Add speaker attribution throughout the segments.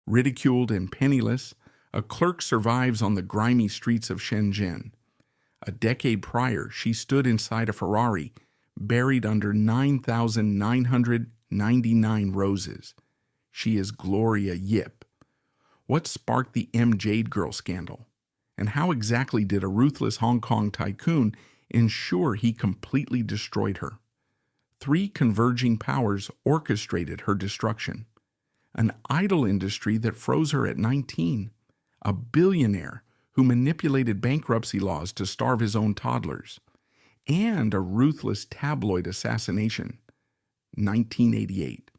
Speaker 1: Ridiculed and penniless, a clerk survives on the grimy streets of Shenzhen. A decade prior, she stood inside a Ferrari, buried under 9,999 roses. She is Gloria Yip. What sparked the M Jade-Girl scandal? And how exactly did a ruthless Hong Kong tycoon ensure he completely destroyed her? Three converging powers orchestrated her destruction. An idol industry that froze her at 19. A billionaire who manipulated bankruptcy laws to starve his own toddlers. And a ruthless tabloid assassination. 1988.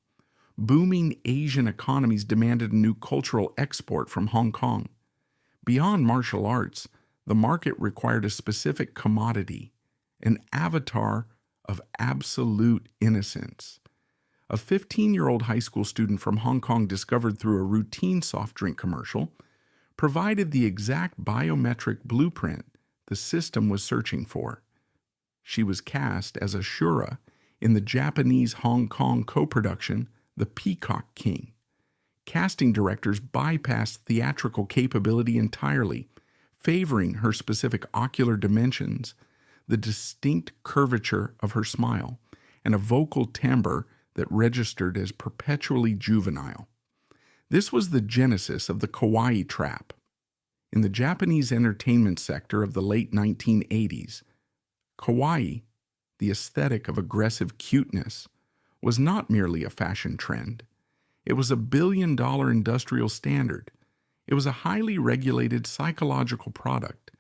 Speaker 1: Booming Asian economies demanded a new cultural export from Hong Kong. Beyond martial arts, the market required a specific commodity, an avatar of absolute innocence. A 15-year-old high school student from Hong Kong discovered through a routine soft drink commercial provided the exact biometric blueprint the system was searching for. She was cast as Ashura in the Japanese-Hong Kong co-production The Peacock King. Casting directors bypassed theatrical capability entirely, favoring her specific ocular dimensions, the distinct curvature of her smile, and a vocal timbre that registered as perpetually juvenile. This was the genesis of the kawaii trap. In the Japanese entertainment sector of the late 1980s, kawaii, the aesthetic of aggressive cuteness, was not merely a fashion trend. It was a billion-dollar industrial standard. It was a highly regulated psychological product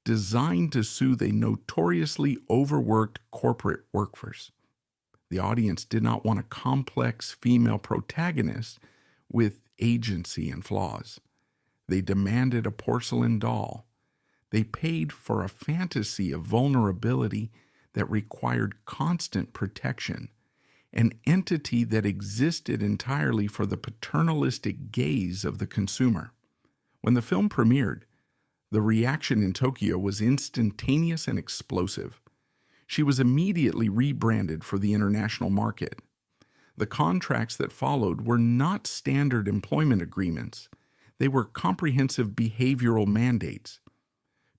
Speaker 1: designed to soothe a notoriously overworked corporate workforce. The audience did not want a complex female protagonist with agency and flaws. They demanded a porcelain doll. They paid for a fantasy of vulnerability that required constant protection, an entity that existed entirely for the paternalistic gaze of the consumer. When the film premiered, the reaction in Tokyo was instantaneous and explosive. She was immediately rebranded for the international market. The contracts that followed were not standard employment agreements. They were comprehensive behavioral mandates.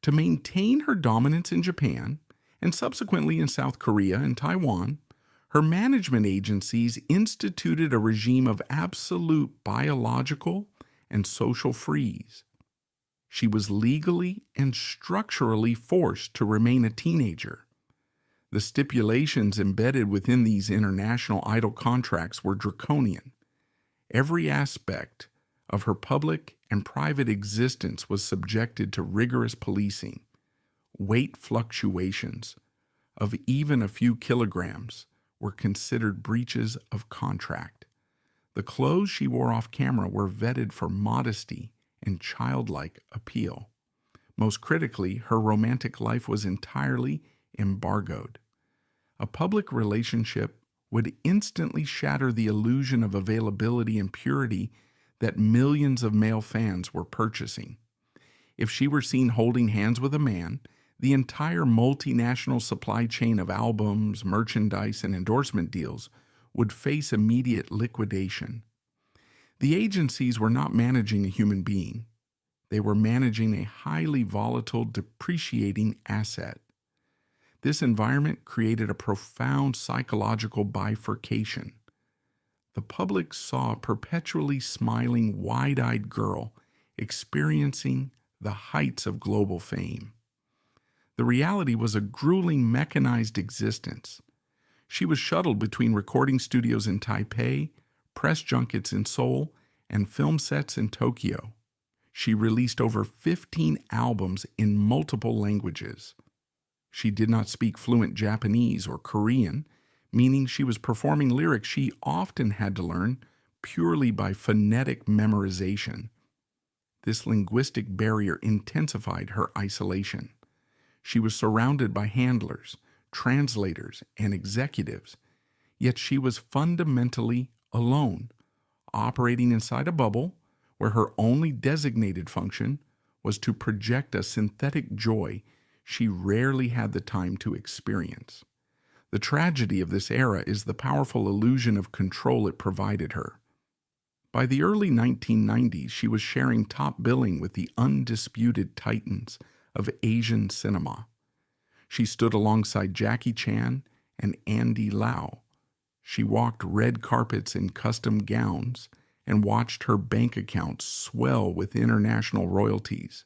Speaker 1: To maintain her dominance in Japan, and subsequently in South Korea and Taiwan, her management agencies instituted a regime of absolute biological and social freeze. She was legally and structurally forced to remain a teenager. The stipulations embedded within these international idol contracts were draconian. Every aspect of her public and private existence was subjected to rigorous policing. Weight fluctuations of even a few kilograms were considered breaches of contract. The clothes she wore off camera were vetted for modesty and childlike appeal. Most critically, her romantic life was entirely embargoed. A public relationship would instantly shatter the illusion of availability and purity that millions of male fans were purchasing. If she were seen holding hands with a man, the entire multinational supply chain of albums, merchandise, and endorsement deals would face immediate liquidation. The agencies were not managing a human being. They were managing a highly volatile, depreciating asset. This environment created a profound psychological bifurcation. The public saw a perpetually smiling, wide-eyed girl experiencing the heights of global fame. The reality was a grueling mechanized existence. She was shuttled between recording studios in Taipei, press junkets in Seoul, and film sets in Tokyo. She released over 15 albums in multiple languages. She did not speak fluent Japanese or Korean, meaning she was performing lyrics she often had to learn purely by phonetic memorization. This linguistic barrier intensified her isolation. She was surrounded by handlers, translators, and executives, yet she was fundamentally alone, operating inside a bubble where her only designated function was to project a synthetic joy she rarely had the time to experience. The tragedy of this era is the powerful illusion of control it provided her. By the early 1990s, she was sharing top billing with the undisputed titans of Asian cinema. She stood alongside Jackie Chan and Andy Lau. She walked red carpets in custom gowns and watched her bank account swell with international royalties.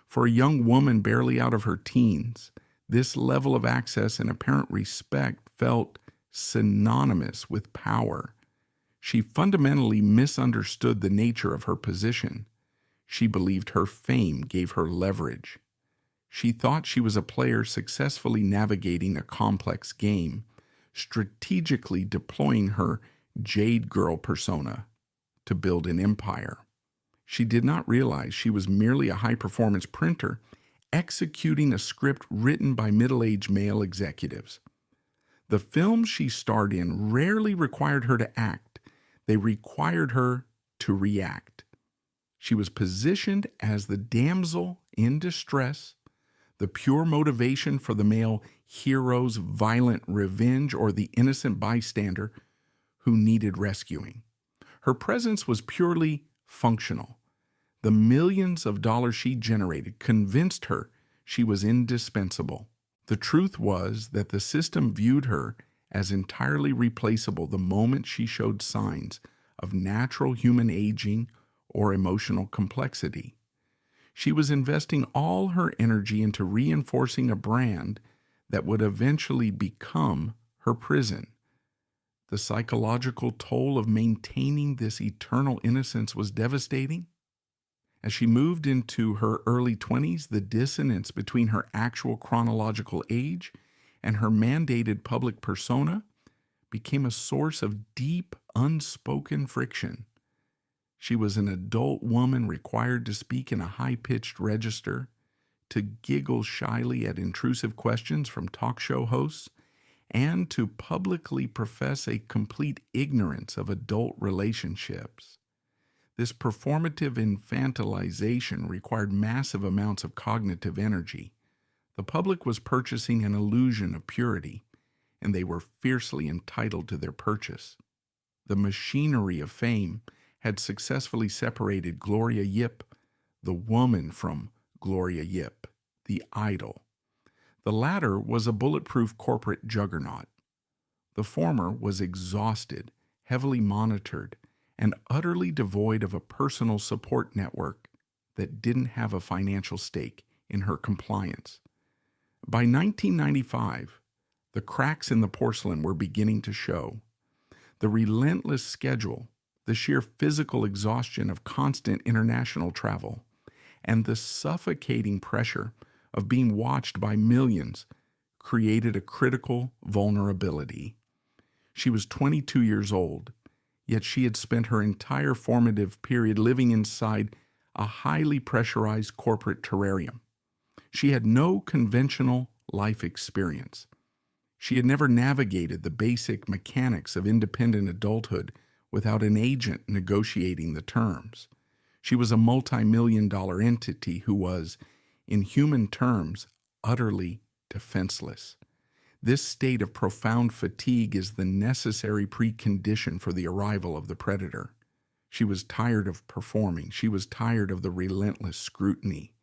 Speaker 1: For a young woman barely out of her teens, this level of access and apparent respect felt synonymous with power. She fundamentally misunderstood the nature of her position. She believed her fame gave her leverage. She thought she was a player successfully navigating a complex game, strategically deploying her Jade-Girl persona to build an empire. She did not realize she was merely a high-performance printer executing a script written by middle-aged male executives. The films she starred in rarely required her to act. They required her to react. She was positioned as the damsel in distress, the pure motivation for the male hero's violent revenge or the innocent bystander who needed rescuing. Her presence was purely functional. The millions of dollars she generated convinced her she was indispensable. The truth was that the system viewed her as entirely replaceable the moment she showed signs of natural human aging or emotional complexity. She was investing all her energy into reinforcing a brand that would eventually become her prison. The psychological toll of maintaining this eternal innocence was devastating. As she moved into her early 20s, the dissonance between her actual chronological age and her mandated public persona became a source of deep, unspoken friction. She was an adult woman required to speak in a high-pitched register, to giggle shyly at intrusive questions from talk show hosts, and to publicly profess a complete ignorance of adult relationships. This performative infantilization required massive amounts of cognitive energy. The public was purchasing an illusion of purity, and they were fiercely entitled to their purchase. The machinery of fame had successfully separated Gloria Yip, the woman, from Gloria Yip, the idol. The latter was a bulletproof corporate juggernaut. The former was exhausted, heavily monitored, and utterly devoid of a personal support network that didn't have a financial stake in her compliance. By 1995, the cracks in the porcelain were beginning to show. The relentless schedule, the sheer physical exhaustion of constant international travel, and the suffocating pressure of being watched by millions created a critical vulnerability. She was 22 years old, yet she had spent her entire formative period living inside a highly pressurized corporate terrarium. She had no conventional life experience. She had never navigated the basic mechanics of independent adulthood without an agent negotiating the terms. She was a multi-million-dollar entity who was, in human terms, utterly defenseless. This state of profound fatigue is the necessary precondition for the arrival of the predator. She was tired of performing. She was tired of the relentless scrutiny.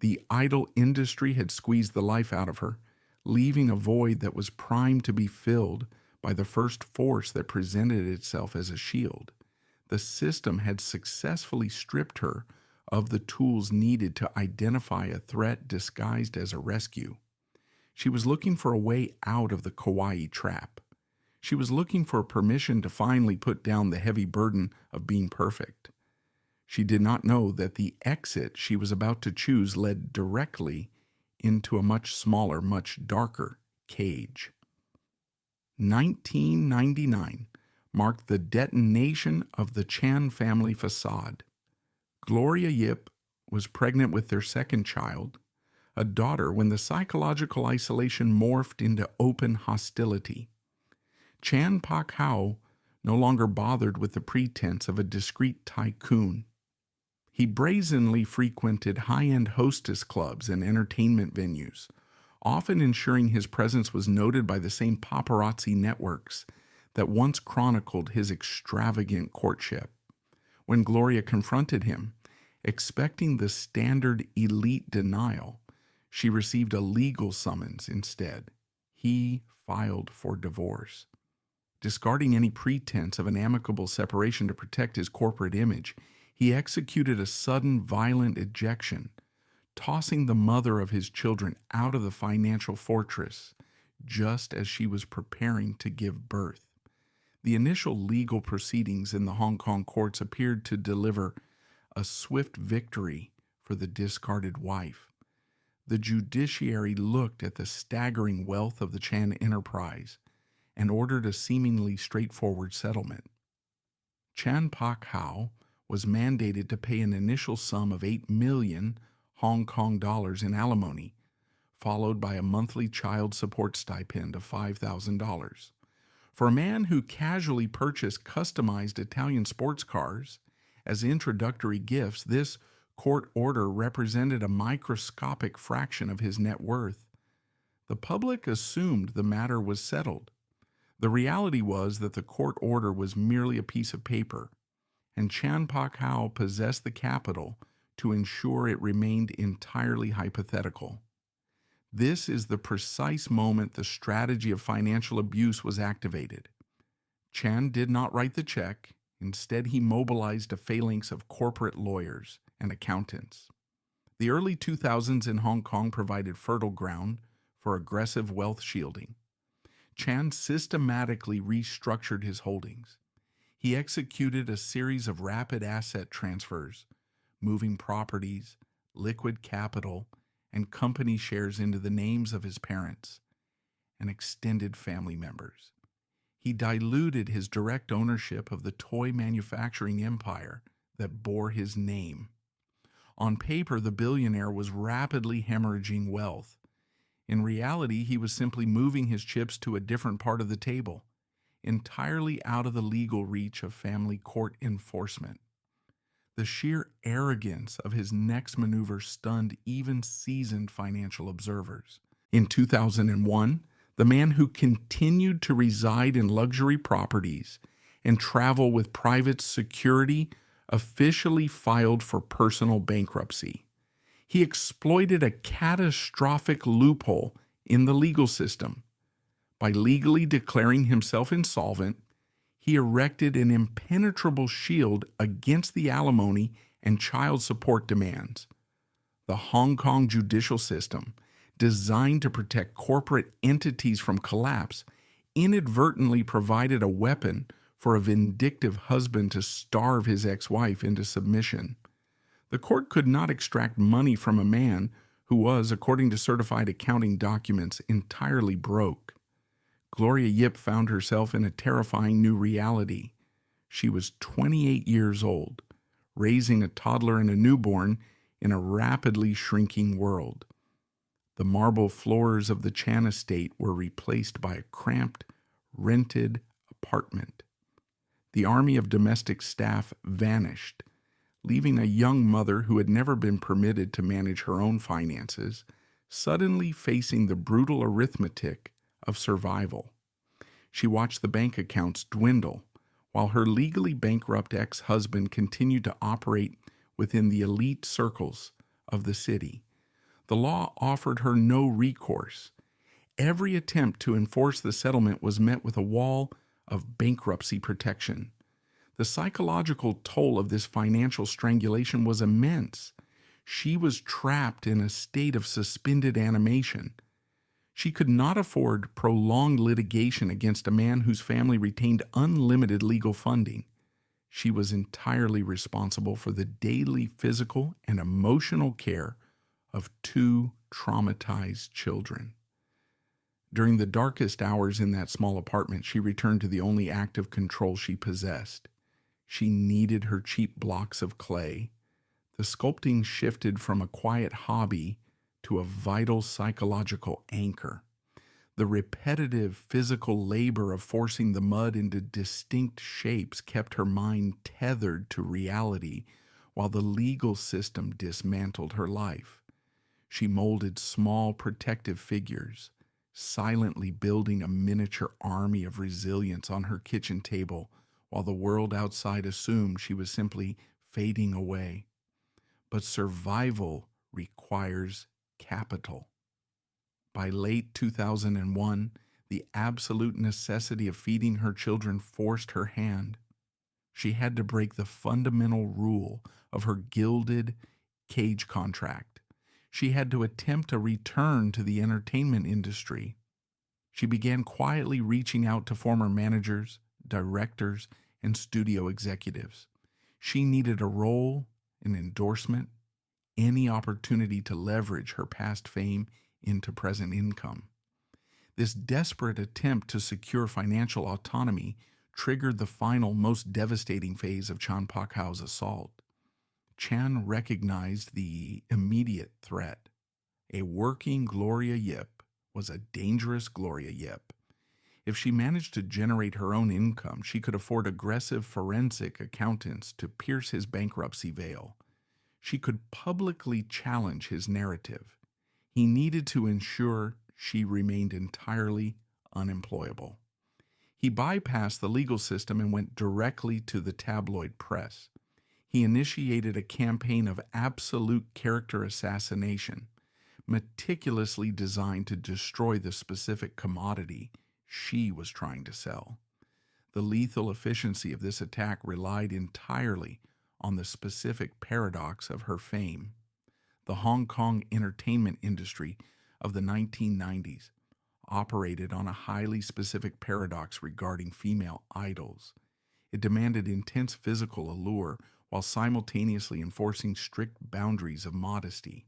Speaker 1: The idol industry had squeezed the life out of her, leaving a void that was primed to be filled by the first force that presented itself as a shield. The system had successfully stripped her of the tools needed to identify a threat disguised as a rescue. She was looking for a way out of the kawaii trap. She was looking for permission to finally put down the heavy burden of being perfect. She did not know that the exit she was about to choose led directly into a much smaller, much darker cage. 1999 marked the detonation of the Chan family facade. Gloria Yip was pregnant with their second child, a daughter, when the psychological isolation morphed into open hostility. Chan Pak Hao no longer bothered with the pretense of a discreet tycoon. He brazenly frequented high-end hostess clubs and entertainment venues, often ensuring his presence was noted by the same paparazzi networks that once chronicled his extravagant courtship. When Gloria confronted him, expecting the standard elite denial, she received a legal summons instead. He filed for divorce. Discarding any pretense of an amicable separation to protect his corporate image, he executed a sudden, violent ejection, tossing the mother of his children out of the financial fortress just as she was preparing to give birth. The initial legal proceedings in the Hong Kong courts appeared to deliver a swift victory for the discarded wife. The judiciary looked at the staggering wealth of the Chan enterprise and ordered a seemingly straightforward settlement. Chan Pak Hao was mandated to pay an initial sum of 8 million Hong Kong dollars in alimony, followed by a monthly child support stipend of $5,000. For a man who casually purchased customized Italian sports cars as introductory gifts, this court order represented a microscopic fraction of his net worth. The public assumed the matter was settled. The reality was that the court order was merely a piece of paper, and Chan Pak Hao possessed the capital to ensure it remained entirely hypothetical. This is the precise moment the strategy of financial abuse was activated. Chan did not write the check. Instead, he mobilized a phalanx of corporate lawyers and accountants. The early 2000s in Hong Kong provided fertile ground for aggressive wealth shielding. Chan systematically restructured his holdings. He executed a series of rapid asset transfers, moving properties, liquid capital, and company shares into the names of his parents and extended family members. He diluted his direct ownership of the toy manufacturing empire that bore his name. On paper, the billionaire was rapidly hemorrhaging wealth. In reality, he was simply moving his chips to a different part of the table, entirely out of the legal reach of family court enforcement. The sheer arrogance of his next maneuver stunned even seasoned financial observers. In 2001, the man who continued to reside in luxury properties and travel with private security officially filed for personal bankruptcy. He exploited a catastrophic loophole in the legal system. By legally declaring himself insolvent, he erected an impenetrable shield against the alimony and child support demands. The Hong Kong judicial system, designed to protect corporate entities from collapse, inadvertently provided a weapon for a vindictive husband to starve his ex-wife into submission. The court could not extract money from a man who was, according to certified accounting documents, entirely broke. Gloria Yip found herself in a terrifying new reality. She was 28 years old, raising a toddler and a newborn in a rapidly shrinking world. The marble floors of the Chan estate were replaced by a cramped, rented apartment. The army of domestic staff vanished, leaving a young mother who had never been permitted to manage her own finances, suddenly facing the brutal arithmetic of survival. She watched the bank accounts dwindle, while her legally bankrupt ex-husband continued to operate within the elite circles of the city. The law offered her no recourse. Every attempt to enforce the settlement was met with a wall of bankruptcy protection. The psychological toll of this financial strangulation was immense. She was trapped in a state of suspended animation. She could not afford prolonged litigation against a man whose family retained unlimited legal funding. She was entirely responsible for the daily physical and emotional care of 2 traumatized children. During the darkest hours in that small apartment, she returned to the only active control she possessed. She needed her cheap blocks of clay. The sculpting shifted from a quiet hobby to a vital psychological anchor. The repetitive physical labor of forcing the mud into distinct shapes kept her mind tethered to reality while the legal system dismantled her life. She molded small protective figures, silently building a miniature army of resilience on her kitchen table while the world outside assumed she was simply fading away. But survival requires capital. By late 2001, the absolute necessity of feeding her children forced her hand. She had to break the fundamental rule of her gilded cage contract. She had to attempt a return to the entertainment industry. She began quietly reaching out to former managers, directors, and studio executives. She needed a role, an endorsement, any opportunity to leverage her past fame into present income. This desperate attempt to secure financial autonomy triggered the final, most devastating phase of Chan Pak-hao's assault. Chan recognized the immediate threat. A working Gloria Yip was a dangerous Gloria Yip. If she managed to generate her own income, she could afford aggressive forensic accountants to pierce his bankruptcy veil. She could publicly challenge his narrative. He needed to ensure she remained entirely unemployable. He bypassed the legal system and went directly to the tabloid press. He initiated a campaign of absolute character assassination, meticulously designed to destroy the specific commodity she was trying to sell. The lethal efficiency of this attack relied entirely on the specific paradox of her fame. The Hong Kong entertainment industry of the 1990s operated on a highly specific paradox regarding female idols. It demanded intense physical allure while simultaneously enforcing strict boundaries of modesty.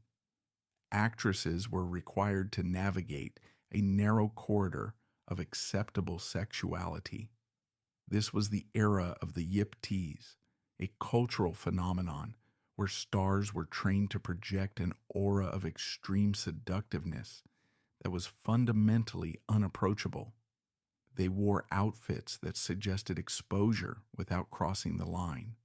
Speaker 1: Actresses were required to navigate a narrow corridor of acceptable sexuality. This was the era of the Yip tease, a cultural phenomenon where stars were trained to project an aura of extreme seductiveness that was fundamentally unapproachable. They wore outfits that suggested exposure without crossing the line.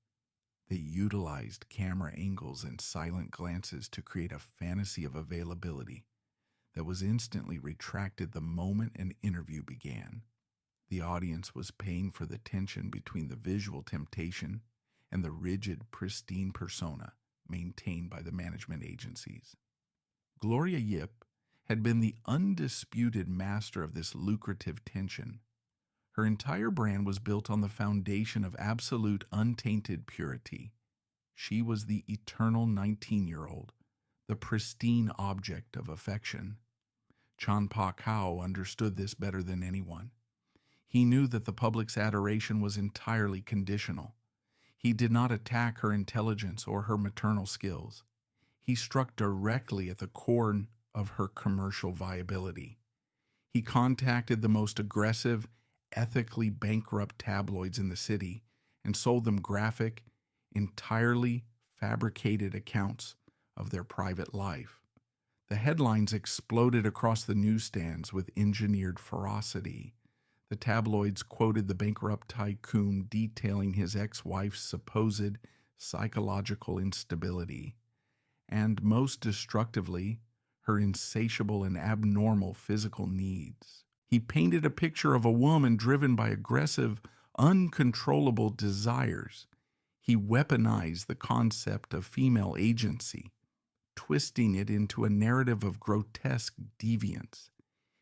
Speaker 1: They utilized camera angles and silent glances to create a fantasy of availability that was instantly retracted the moment an interview began. The audience was paying for the tension between the visual temptation and the rigid, pristine persona maintained by the management agencies. Gloria Yip had been the undisputed master of this lucrative tension. Her entire brand was built on the foundation of absolute untainted purity. She was the eternal 19-year-old, the pristine object of affection. Chan Pak-hao understood this better than anyone. He knew that the public's adoration was entirely conditional. He did not attack her intelligence or her maternal skills. He struck directly at the core of her commercial viability. He contacted the most aggressive, ethically bankrupt tabloids in the city and sold them graphic, entirely fabricated accounts of their private life. The headlines exploded across the newsstands with engineered ferocity. The tabloids quoted the bankrupt tycoon detailing his ex-wife's supposed psychological instability, and most destructively, her insatiable and abnormal physical needs. He painted a picture of a woman driven by aggressive, uncontrollable desires. He weaponized the concept of female agency, twisting it into a narrative of grotesque deviance.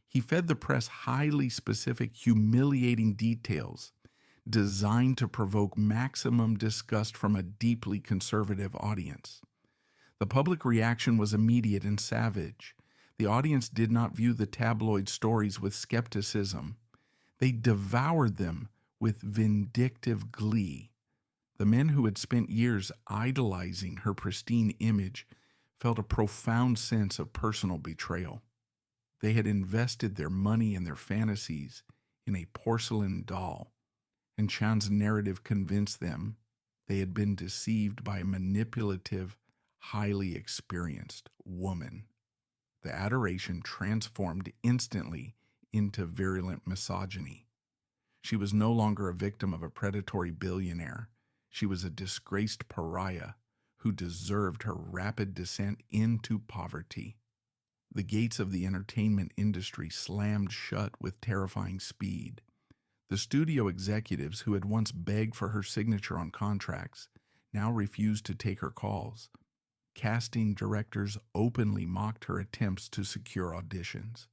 Speaker 1: He fed the press highly specific, humiliating details designed to provoke maximum disgust from a deeply conservative audience. The public reaction was immediate and savage. The audience did not view the tabloid stories with skepticism. They devoured them with vindictive glee. The men who had spent years idolizing her pristine image felt a profound sense of personal betrayal. They had invested their money and their fantasies in a porcelain doll, and Chan's narrative convinced them they had been deceived by a manipulative, highly experienced woman. The adoration transformed instantly into virulent misogyny. She was no longer a victim of a predatory billionaire. She was a disgraced pariah who deserved her rapid descent into poverty. The gates of the entertainment industry slammed shut with terrifying speed. The studio executives who had once begged for her signature on contracts now refused to take her calls. Casting directors openly mocked her attempts to secure auditions.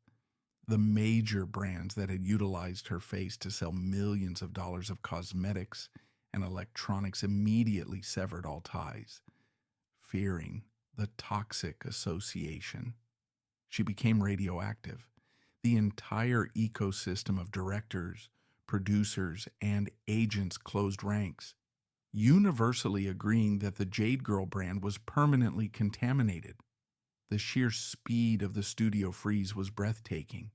Speaker 1: The major brands that had utilized her face to sell millions of dollars of cosmetics and electronics immediately severed all ties, fearing the toxic association. She became radioactive. The entire ecosystem of directors, producers, and agents closed ranks, universally agreeing that the Jade-Girl brand was permanently contaminated. The sheer speed of the studio freeze was breathtaking.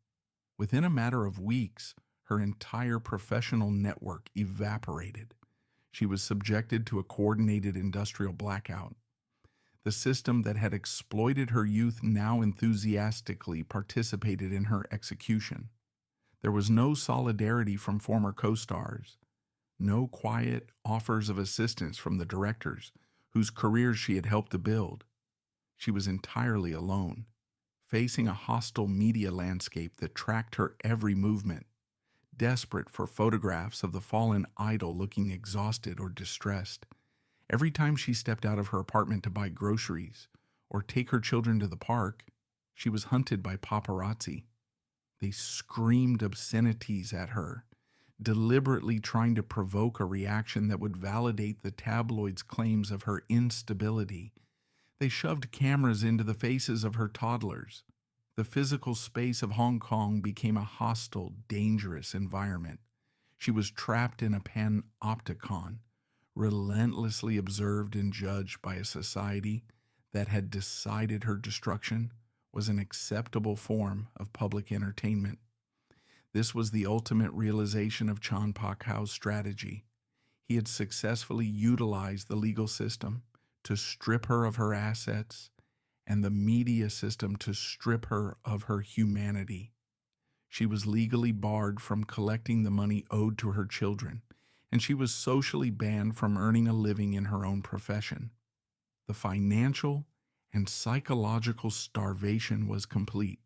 Speaker 1: Within a matter of weeks, her entire professional network evaporated. She was subjected to a coordinated industrial blackout. The system that had exploited her youth now enthusiastically participated in her execution. There was no solidarity from former co-stars, no quiet offers of assistance from the directors whose careers she had helped to build. She was entirely alone, facing a hostile media landscape that tracked her every movement, desperate for photographs of the fallen idol looking exhausted or distressed. Every time she stepped out of her apartment to buy groceries or take her children to the park, she was hunted by paparazzi. They screamed obscenities at her, deliberately trying to provoke a reaction that would validate the tabloid's claims of her instability. They shoved cameras into the faces of her toddlers. The physical space of Hong Kong became a hostile, dangerous environment. She was trapped in a panopticon, relentlessly observed and judged by a society that had decided her destruction was an acceptable form of public entertainment. This was the ultimate realization of Chan Pak-hau's strategy. He had successfully utilized the legal system to strip her of her assets and the media system to strip her of her humanity. She was legally barred from collecting the money owed to her children, and she was socially banned from earning a living in her own profession. The financial and psychological starvation was complete.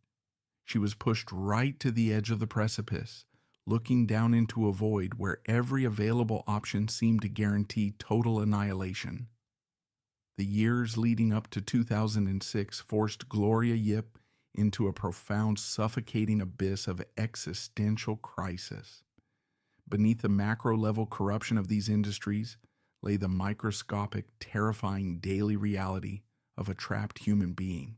Speaker 1: She was pushed right to the edge of the precipice, looking down into a void where every available option seemed to guarantee total annihilation. The years leading up to 2006 forced Gloria Yip into a profound, suffocating abyss of existential crisis. Beneath the macro-level corruption of these industries lay the microscopic, terrifying daily reality of a trapped human being.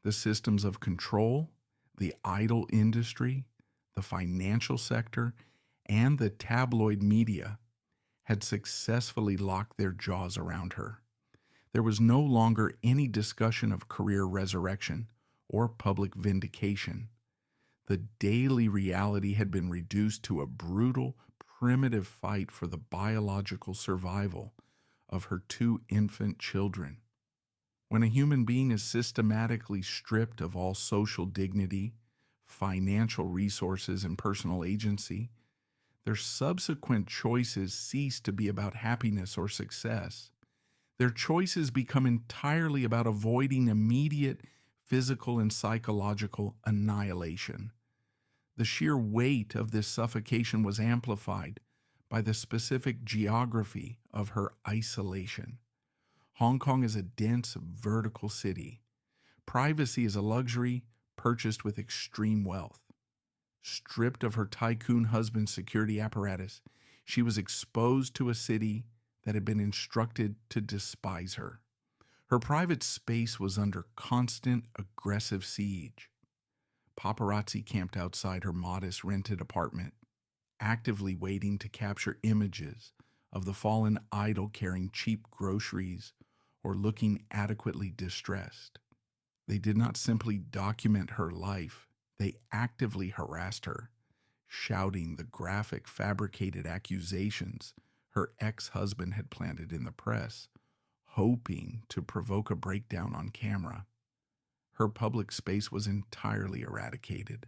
Speaker 1: The systems of control, the idol industry, the financial sector, and the tabloid media had successfully locked their jaws around her. There was no longer any discussion of career resurrection or public vindication. The daily reality had been reduced to a brutal, primitive fight for the biological survival of her two infant children. When a human being is systematically stripped of all social dignity, financial resources, and personal agency, their subsequent choices cease to be about happiness or success. Their choices become entirely about avoiding immediate physical and psychological annihilation. The sheer weight of this suffocation was amplified by the specific geography of her isolation. Hong Kong is a dense, vertical city. Privacy is a luxury purchased with extreme wealth. Stripped of her Tycoon husband's security apparatus, she was exposed to a city that had been instructed to despise her. Her private space was under constant, aggressive siege. Paparazzi camped outside her modest rented apartment, actively waiting to capture images of the fallen idol carrying cheap groceries or looking adequately distressed. They did not simply document her life, they actively harassed her, shouting the graphic, fabricated accusations her ex-husband had planted in the press, hoping to provoke a breakdown on camera. Her public space was entirely eradicated.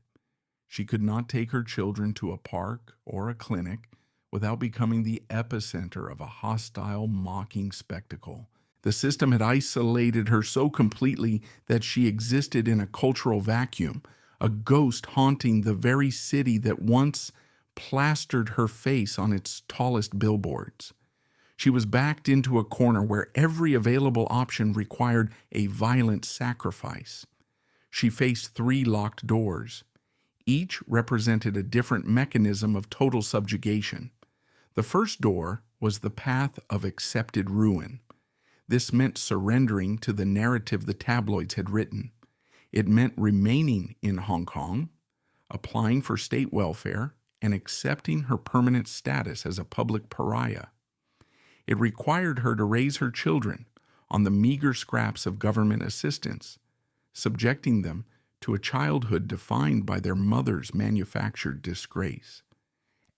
Speaker 1: She could not take her children to a park or a clinic without becoming the epicenter of a hostile, mocking spectacle. The system had isolated her so completely that she existed in a cultural vacuum, a ghost haunting the very city that once plastered her face on its tallest billboards. She was backed into a corner where every available option required a violent sacrifice. She faced 3 locked doors. Each represented a different mechanism of total subjugation. The first door was the path of accepted ruin. This meant surrendering to the narrative the tabloids had written. It meant remaining in Hong Kong, applying for state welfare, and accepting her permanent status as a public pariah. It required her to raise her children on the meager scraps of government assistance, subjecting them to a childhood defined by their mother's manufactured disgrace.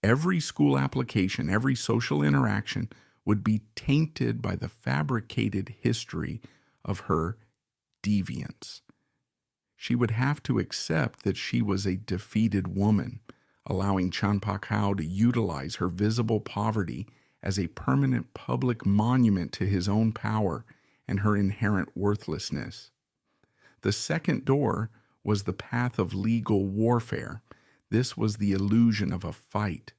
Speaker 1: Every school application, every social interaction would be tainted by the fabricated history of her deviance. She would have to accept that she was a defeated woman, allowing Chan Pa-Kao to utilize her visible poverty as a permanent public monument to his own power and her inherent worthlessness. The second door was the path of legal warfare. This was the illusion of a fight.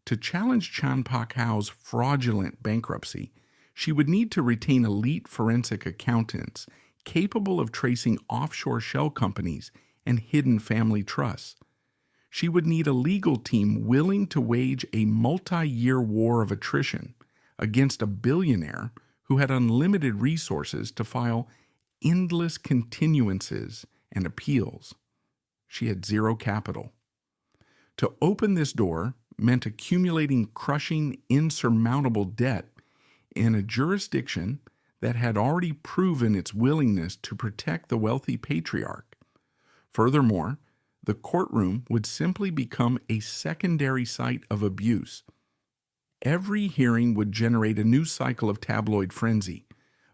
Speaker 1: To challenge Chan Pa-Kao's fraudulent bankruptcy, she would need to retain elite forensic accountants capable of tracing offshore shell companies and hidden family trusts. She would need a legal team willing to wage a multi-year war of attrition against a billionaire who had unlimited resources to file endless continuances and appeals. She had zero capital. To open this door meant accumulating crushing, insurmountable debt in a jurisdiction that had already proven its willingness to protect the wealthy patriarch. Furthermore, the courtroom would simply become a secondary site of abuse. Every hearing would generate a new cycle of tabloid frenzy,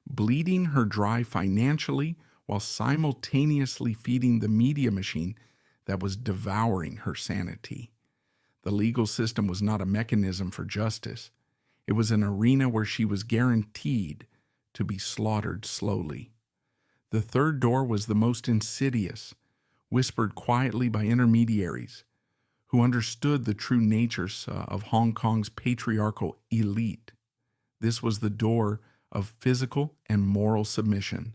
Speaker 1: bleeding her dry financially while simultaneously feeding the media machine that was devouring her sanity. The legal system was not a mechanism for justice. It was an arena where she was guaranteed to be slaughtered slowly. The third door was the most insidious, whispered quietly by intermediaries who understood the true nature of Hong Kong's patriarchal elite. This was the door of physical and moral submission.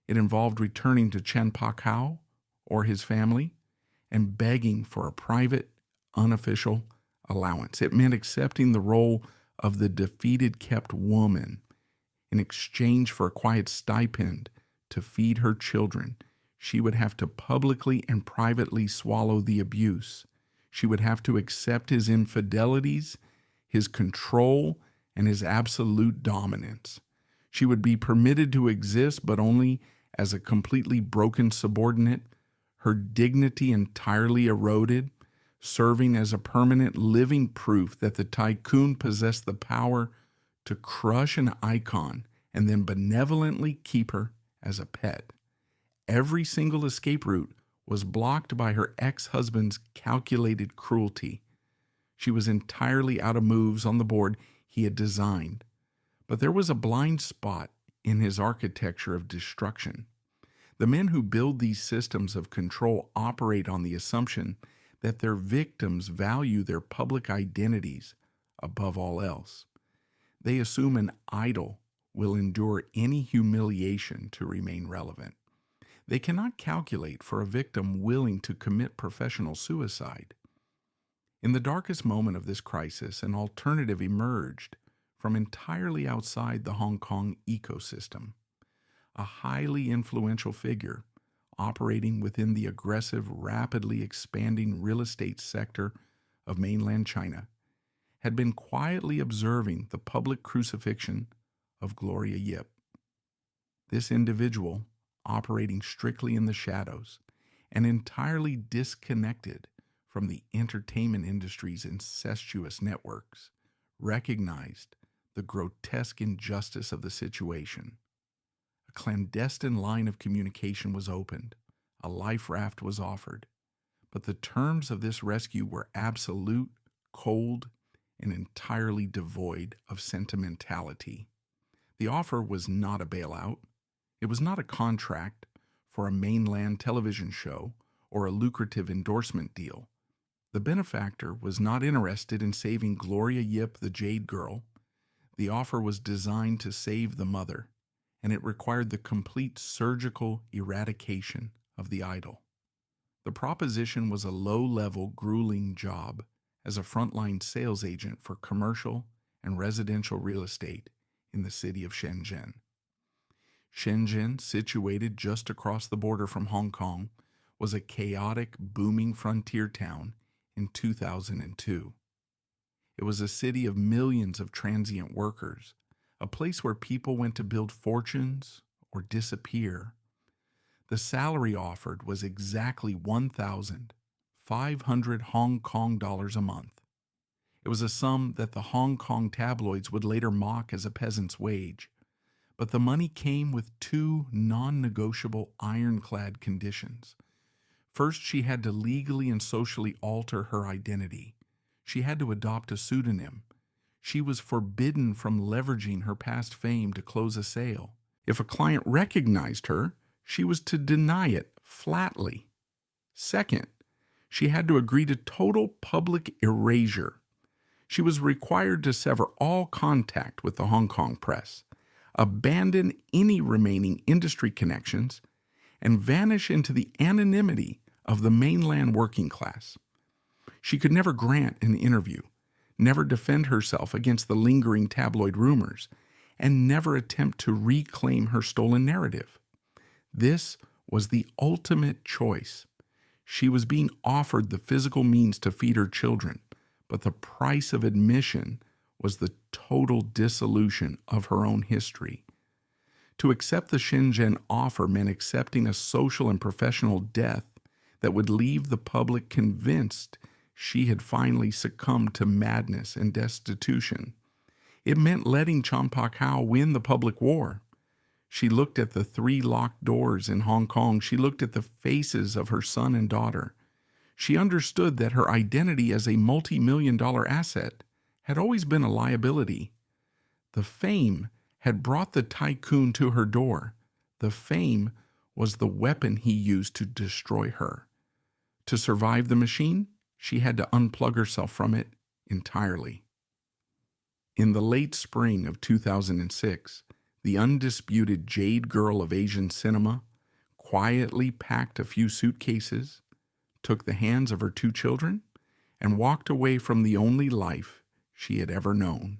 Speaker 1: It involved returning to Chan Pa-Kao or his family and begging for a private, unofficial allowance. It meant accepting the role of the defeated kept woman in exchange for a quiet stipend to feed her children. She would have to publicly and privately swallow the abuse. She would have to accept his infidelities, his control, and his absolute dominance. She would be permitted to exist, but only as a completely broken subordinate, her dignity entirely eroded, serving as a permanent living proof that the Tycoon possessed the power to crush an icon and then benevolently keep her as a pet. Every single escape route was blocked by her ex-husband's calculated cruelty. She was entirely out of moves on the board he had designed, but there was a blind spot in his architecture of destruction. The men who build these systems of control operate on the assumption that their victims value their public identities above all else. They assume an idol will endure any humiliation to remain relevant. They cannot calculate for a victim willing to commit professional suicide. In the darkest moment of this crisis, an alternative emerged from entirely outside the Hong Kong ecosystem. A highly influential figure operating within the aggressive, rapidly expanding real estate sector of mainland China had been quietly observing the public crucifixion of Gloria Yip. This individual, operating strictly in the shadows and entirely disconnected from the entertainment industry's incestuous networks, recognized the grotesque injustice of the situation. A clandestine line of communication was opened. A life raft was offered. But the terms of this rescue were absolute, cold, and entirely devoid of sentimentality. The offer was not a bailout. It was not a contract for a mainland television show or a lucrative endorsement deal. The benefactor was not interested in saving Gloria Yip, the Jade-Girl. The offer was designed to save the mother, and it required the complete surgical eradication of the idol. The proposition was a low-level, grueling job as a frontline sales agent for commercial and residential real estate in the city of Shenzhen. Shenzhen, situated just across the border from Hong Kong, was a chaotic, booming frontier town in 2002. It was a city of millions of transient workers, a place where people went to build fortunes or disappear. The salary offered was exactly 1,500 Hong Kong dollars a month. It was a sum that the Hong Kong tabloids would later mock as a peasant's wage. But the money came with two non-negotiable ironclad conditions. First, she had to legally and socially alter her identity. She had to adopt a pseudonym. She was forbidden from leveraging her past fame to close a sale. If a client recognized her, she was to deny it flatly. Second, she had to agree to total public erasure. She was required to sever all contact with the Hong Kong press, abandon any remaining industry connections, and vanish into the anonymity of the mainland working class. She could never grant an interview, never defend herself against the lingering tabloid rumors, and never attempt to reclaim her stolen narrative. This was the ultimate choice. She was being offered the physical means to feed her children, but the price of admission was the total dissolution of her own history. To accept the Shenzhen offer meant accepting a social and professional death that would leave the public convinced she had finally succumbed to madness and destitution. It meant letting Chan Pak-hao win the public war. She looked at the 3 locked doors in Hong Kong. She looked at the faces of her son and daughter. She understood that her identity as a multi-million-dollar asset had always been a liability. The fame had brought the Tycoon to her door. The fame was the weapon he used to destroy her. To survive the machine, she had to unplug herself from it entirely. In the late spring of 2006, the undisputed Jade-Girl of Asian cinema quietly packed a few suitcases, took the hands of her 2 children, and walked away from the only life she had ever known.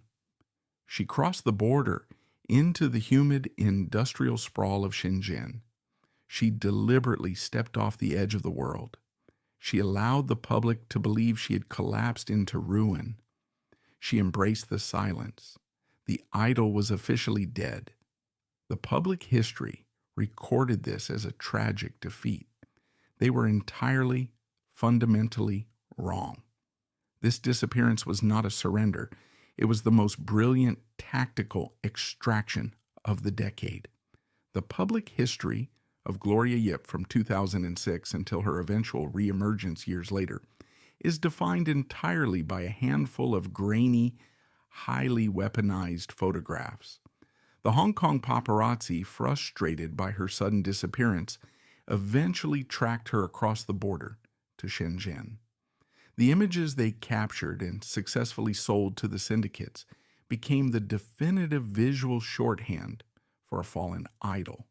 Speaker 1: She crossed the border into the humid industrial sprawl of Shenzhen. She deliberately stepped off the edge of the world. She allowed the public to believe she had collapsed into ruin. She embraced the silence. The idol was officially dead. The public history recorded this as a tragic defeat. They were entirely, fundamentally wrong. This disappearance was not a surrender. It was the most brilliant tactical extraction of the decade. The public history of Gloria Yip from 2006 until her eventual reemergence years later is defined entirely by a handful of grainy, highly weaponized photographs. The Hong Kong paparazzi, frustrated by her sudden disappearance, eventually tracked her across the border to Shenzhen. The images they captured and successfully sold to the syndicates became the definitive visual shorthand for a fallen idol.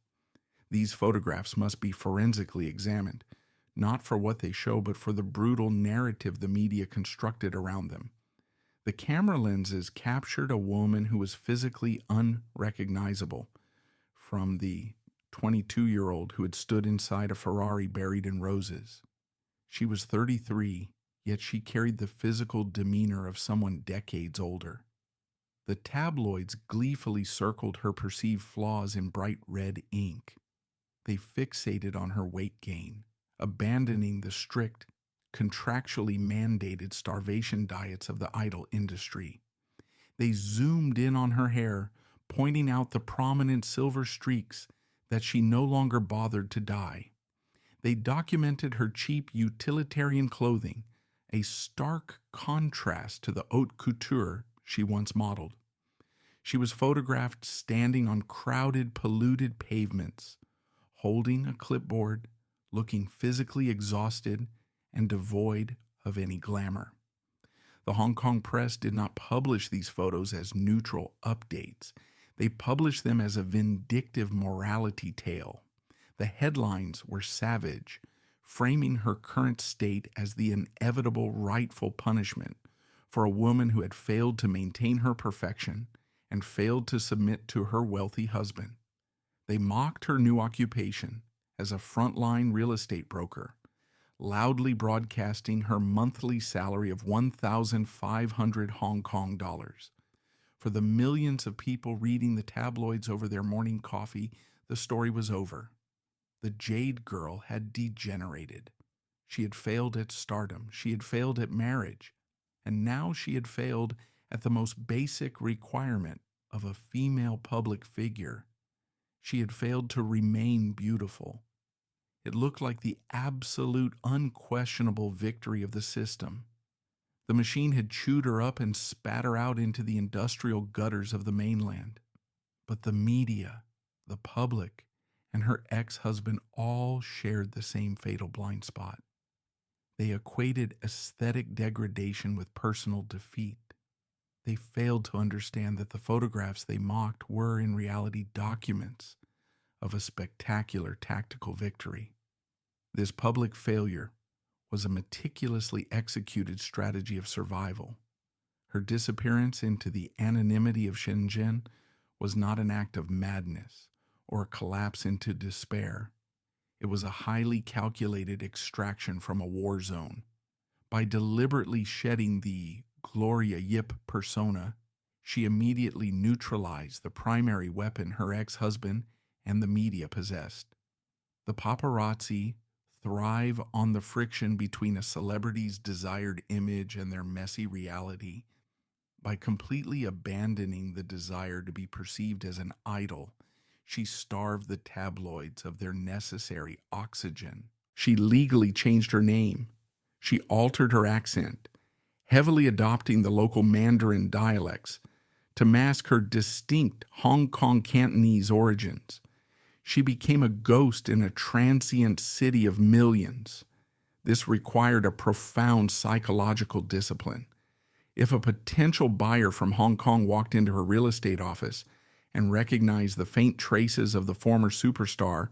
Speaker 1: These photographs must be forensically examined, not for what they show, but for the brutal narrative the media constructed around them. The camera lenses captured a woman who was physically unrecognizable from the 22-year-old who had stood inside a Ferrari buried in roses. She was 33, yet she carried the physical demeanor of someone decades older. The tabloids gleefully circled her perceived flaws in bright red ink. They fixated on her weight gain, abandoning the strict, contractually mandated starvation diets of the idol industry. They zoomed in on her hair, pointing out the prominent silver streaks that she no longer bothered to dye. They documented her cheap utilitarian clothing, a stark contrast to the haute couture she once modeled. She was photographed standing on crowded, polluted pavements, holding a clipboard, looking physically exhausted and devoid of any glamour. The Hong Kong press did not publish these photos as neutral updates. They published them as a vindictive morality tale. The headlines were savage, framing her current state as the inevitable rightful punishment for a woman who had failed to maintain her perfection and failed to submit to her wealthy husband. They mocked her new occupation as a frontline real estate broker, loudly broadcasting her monthly salary of 1,500 Hong Kong dollars. For the millions of people reading the tabloids over their morning coffee, the story was over. The Jade-Girl had degenerated. She had failed at stardom. She had failed at marriage. And now she had failed at the most basic requirement of a female public figure. She had failed to remain beautiful. It looked like the absolute, unquestionable victory of the system. The machine had chewed her up and spat her out into the industrial gutters of the mainland. But the media, the public, and her ex-husband all shared the same fatal blind spot. They equated aesthetic degradation with personal defeat. They failed to understand that the photographs they mocked were in reality documents of a spectacular tactical victory. This public failure was a meticulously executed strategy of survival. Her disappearance into the anonymity of Shenzhen was not an act of madness or a collapse into despair. It was a highly calculated extraction from a war zone. By deliberately shedding the Gloria Yip persona, she immediately neutralized the primary weapon her ex-husband and the media possessed. The paparazzi thrive on the friction between a celebrity's desired image and their messy reality. By completely abandoning the desire to be perceived as an idol, she starved the tabloids of their necessary oxygen. She legally changed her name. She altered her accent, heavily adopting the local Mandarin dialects to mask her distinct Hong Kong Cantonese origins. She became a ghost in a transient city of millions. This required a profound psychological discipline. If a potential buyer from Hong Kong walked into her real estate office and recognized the faint traces of the former superstar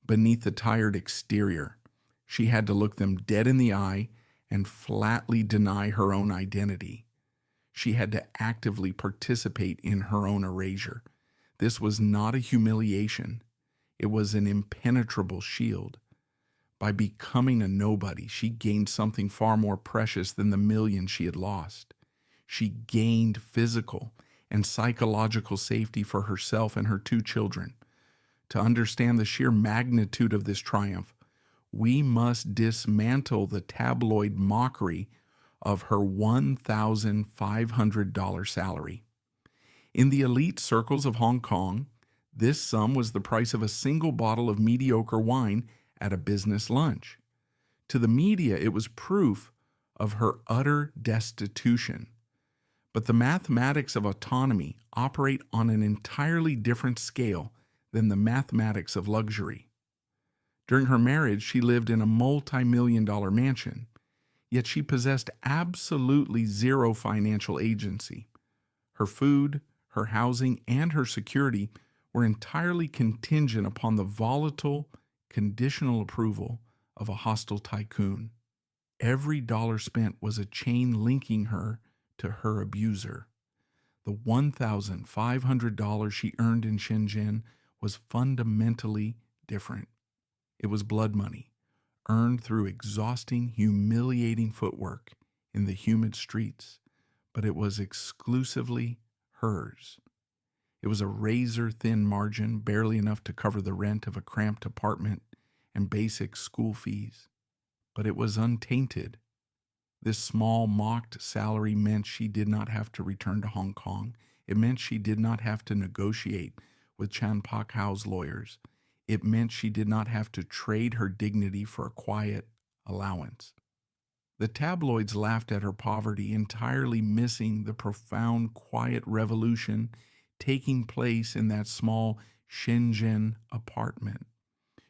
Speaker 1: beneath the tired exterior, she had to look them dead in the eye and flatly deny her own identity. She had to actively participate in her own erasure. This was not a humiliation. It was an impenetrable shield. By becoming a nobody, she gained something far more precious than the millions she had lost. She gained physical and psychological safety for herself and her 2 children. To understand the sheer magnitude of this triumph, we must dismantle the tabloid mockery of her $1,500 salary. In the elite circles of Hong Kong, this sum was the price of a single bottle of mediocre wine at a business lunch. To the media, it was proof of her utter destitution. But the mathematics of autonomy operate on an entirely different scale than the mathematics of luxury. During her marriage, she lived in a multi-million-dollar mansion, yet she possessed absolutely zero financial agency. Her food, her housing, and her security were entirely contingent upon the volatile, conditional approval of a hostile tycoon. Every dollar spent was a chain linking her to her abuser. The $1,500 she earned in Shenzhen was fundamentally different. It was blood money, earned through exhausting, humiliating footwork in the humid streets, but it was exclusively hers. It was a razor-thin margin, barely enough to cover the rent of a cramped apartment and basic school fees. But it was untainted. This small, mocked salary meant she did not have to return to Hong Kong. It meant she did not have to negotiate with Chan Pak Hao's lawyers. It meant she did not have to trade her dignity for a quiet allowance. The tabloids laughed at her poverty, entirely missing the profound, quiet revolution taking place in that small Shenzhen apartment.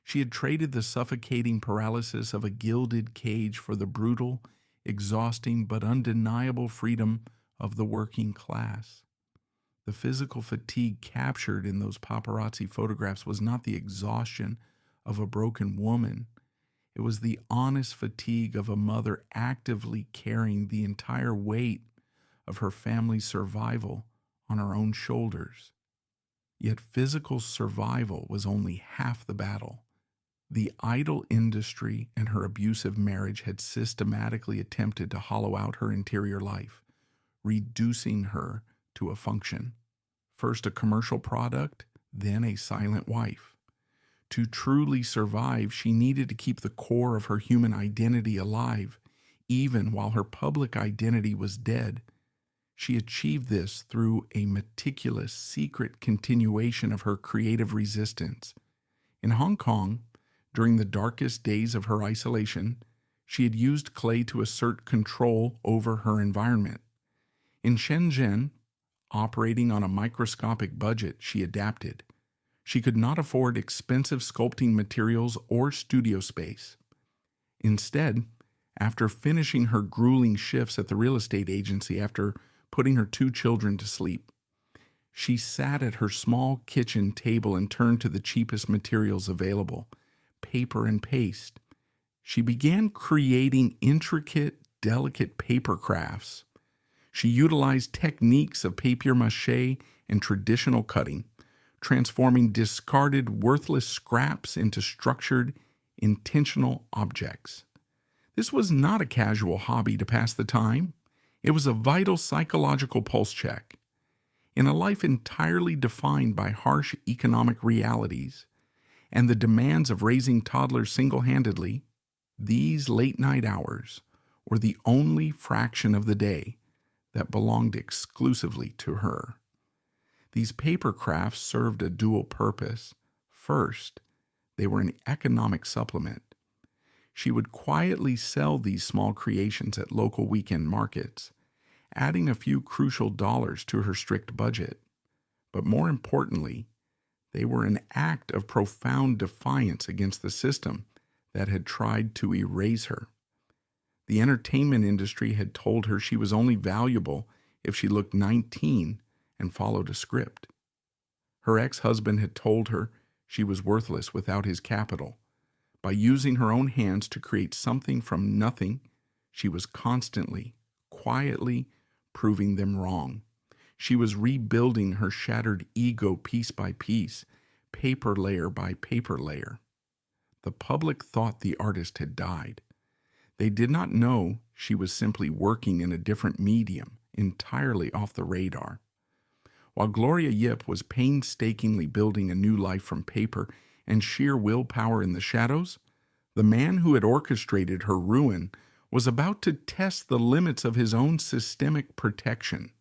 Speaker 1: She had traded the suffocating paralysis of a gilded cage for the brutal, exhausting but undeniable freedom of the working class. The physical fatigue captured in those paparazzi photographs was not the exhaustion of a broken woman. It was the honest fatigue of a mother actively carrying the entire weight of her family's survival on her own shoulders. Yet physical survival was only half the battle. The idol industry and her abusive marriage had systematically attempted to hollow out her interior life, reducing her to a function. First a commercial product, then a silent wife. To truly survive, she needed to keep the core of her human identity alive, even while her public identity was dead. She achieved this through a meticulous, secret continuation of her creative resistance. In Hong Kong, during the darkest days of her isolation, she had used clay to assert control over her environment. In Shenzhen, operating on a microscopic budget, she adapted. She could not afford expensive sculpting materials or studio space. Instead, after finishing her grueling shifts at the real estate agency after putting her 2 children to sleep, she sat at her small kitchen table and turned to the cheapest materials available, paper and paste. She began creating intricate, delicate paper crafts. She utilized techniques of papier-mâché and traditional cutting, transforming discarded, worthless scraps into structured, intentional objects. This was not a casual hobby to pass the time. It was a vital psychological pulse check. In a life entirely defined by harsh economic realities and the demands of raising toddlers single-handedly, these late-night hours were the only fraction of the day that belonged exclusively to her. These paper crafts served a dual purpose. First, they were an economic supplement. She would quietly sell these small creations at local weekend markets, adding a few crucial dollars to her strict budget. But more importantly, they were an act of profound defiance against the system that had tried to erase her. The entertainment industry had told her she was only valuable if she looked 19 and followed a script. Her ex-husband had told her she was worthless without his capital. By using her own hands to create something from nothing, she was constantly, quietly proving them wrong. She was rebuilding her shattered ego piece by piece, paper layer by paper layer. The public thought the artist had died. They did not know she was simply working in a different medium, entirely off the radar. While Gloria Yip was painstakingly building a new life from paper and sheer willpower in the shadows, the man who had orchestrated her ruin was about to test the limits of his own systemic protection.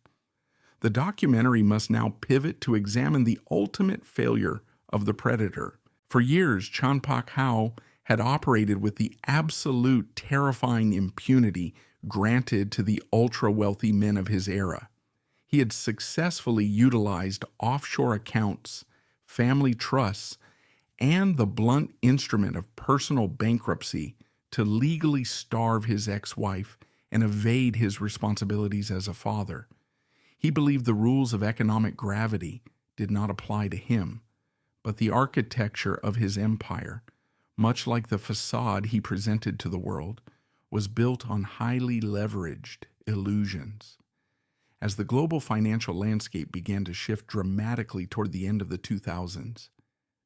Speaker 1: The documentary must now pivot to examine the ultimate failure of the predator. For years, Chan Pak Hao had operated with the absolute terrifying impunity granted to the ultra-wealthy men of his era. He had successfully utilized offshore accounts, family trusts, and the blunt instrument of personal bankruptcy to legally starve his ex-wife and evade his responsibilities as a father. He believed the rules of economic gravity did not apply to him, but the architecture of his empire, much like the facade he presented to the world, was built on highly leveraged illusions. As the global financial landscape began to shift dramatically toward the end of the 2000s,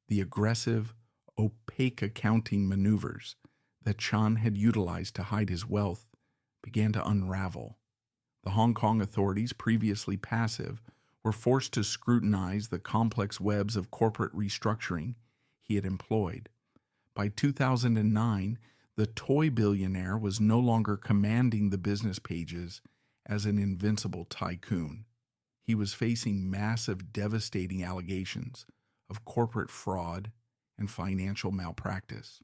Speaker 1: the aggressive, opaque accounting maneuvers that Chan had utilized to hide his wealth began to unravel. The Hong Kong authorities, previously passive, were forced to scrutinize the complex webs of corporate restructuring he had employed. By 2009, the toy billionaire was no longer commanding the business pages as an invincible tycoon. He was facing massive, devastating allegations of corporate fraud and financial malpractice.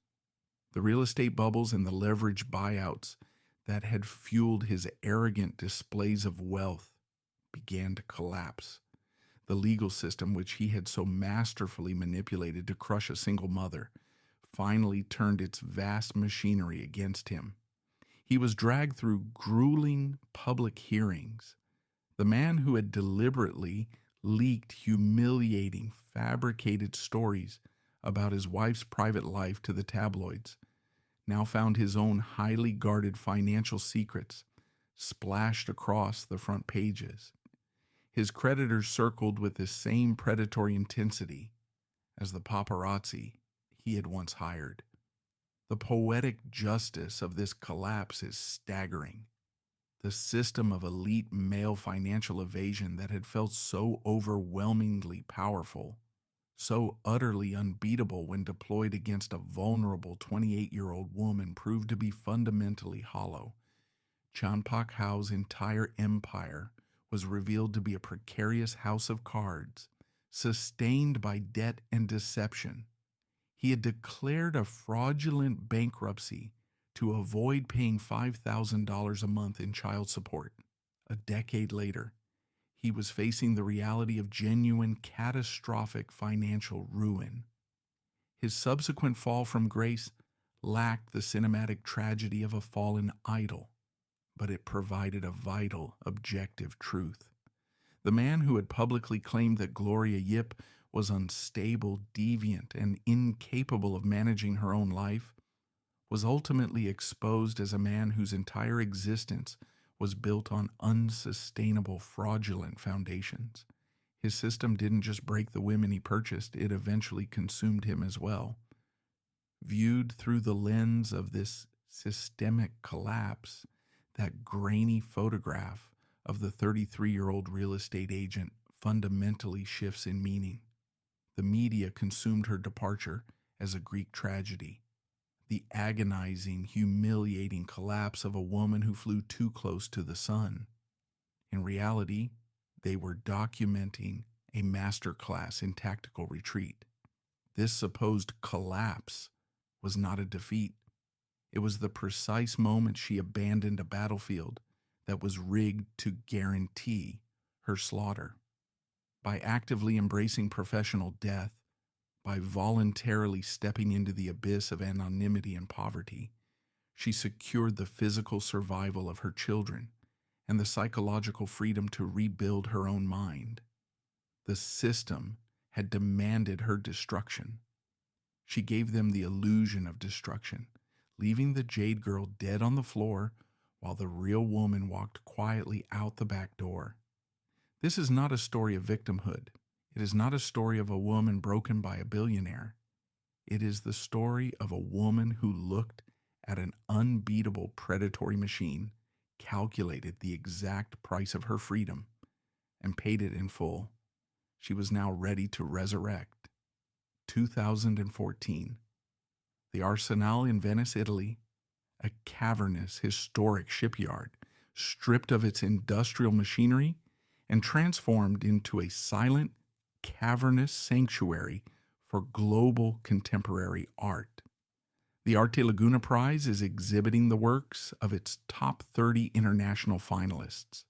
Speaker 1: The real estate bubbles and the leveraged buyouts that had fueled his arrogant displays of wealth began to collapse. The legal system, which he had so masterfully manipulated to crush a single mother, finally turned its vast machinery against him. He was dragged through grueling public hearings. The man who had deliberately leaked humiliating, fabricated stories about his wife's private life to the tabloids now found his own highly guarded financial secrets splashed across the front pages. His creditors circled with the same predatory intensity as the paparazzi he had once hired. The poetic justice of this collapse is staggering. The system of elite male financial evasion that had felt so overwhelmingly powerful, so utterly unbeatable when deployed against a vulnerable 28-year-old woman, proved to be fundamentally hollow. Chanpak Hao's entire empire was revealed to be a precarious house of cards, sustained by debt and deception. He had declared a fraudulent bankruptcy to avoid paying $5,000 a month in child support. A decade later, he was facing the reality of genuine, catastrophic financial ruin. His subsequent fall from grace lacked the cinematic tragedy of a fallen idol, but it provided a vital, objective truth. The man who had publicly claimed that Gloria Yip was unstable, deviant, and incapable of managing her own life was ultimately exposed as a man whose entire existence was built on unsustainable, fraudulent foundations. His system didn't just break the women he purchased, it eventually consumed him as well. Viewed through the lens of this systemic collapse, that grainy photograph of the 33-year-old real estate agent fundamentally shifts in meaning. The media consumed her departure as a Greek tragedy, the agonizing, humiliating collapse of a woman who flew too close to the sun. In reality, they were documenting a masterclass in tactical retreat. This supposed collapse was not a defeat. It was the precise moment she abandoned a battlefield that was rigged to guarantee her slaughter. By actively embracing professional death, by voluntarily stepping into the abyss of anonymity and poverty, she secured the physical survival of her children and the psychological freedom to rebuild her own mind. The system had demanded her destruction. She gave them the illusion of destruction, leaving the Jade-Girl dead on the floor while the real woman walked quietly out the back door. This is not a story of victimhood. It is not a story of a woman broken by a billionaire. It is the story of a woman who looked at an unbeatable predatory machine, calculated the exact price of her freedom, and paid it in full. She was now ready to resurrect. 2014. The Arsenal in Venice, Italy, a cavernous, historic shipyard, stripped of its industrial machinery and transformed into a silent, cavernous sanctuary for global contemporary art. The Arte Laguna Prize is exhibiting the works of its top 30 international finalists.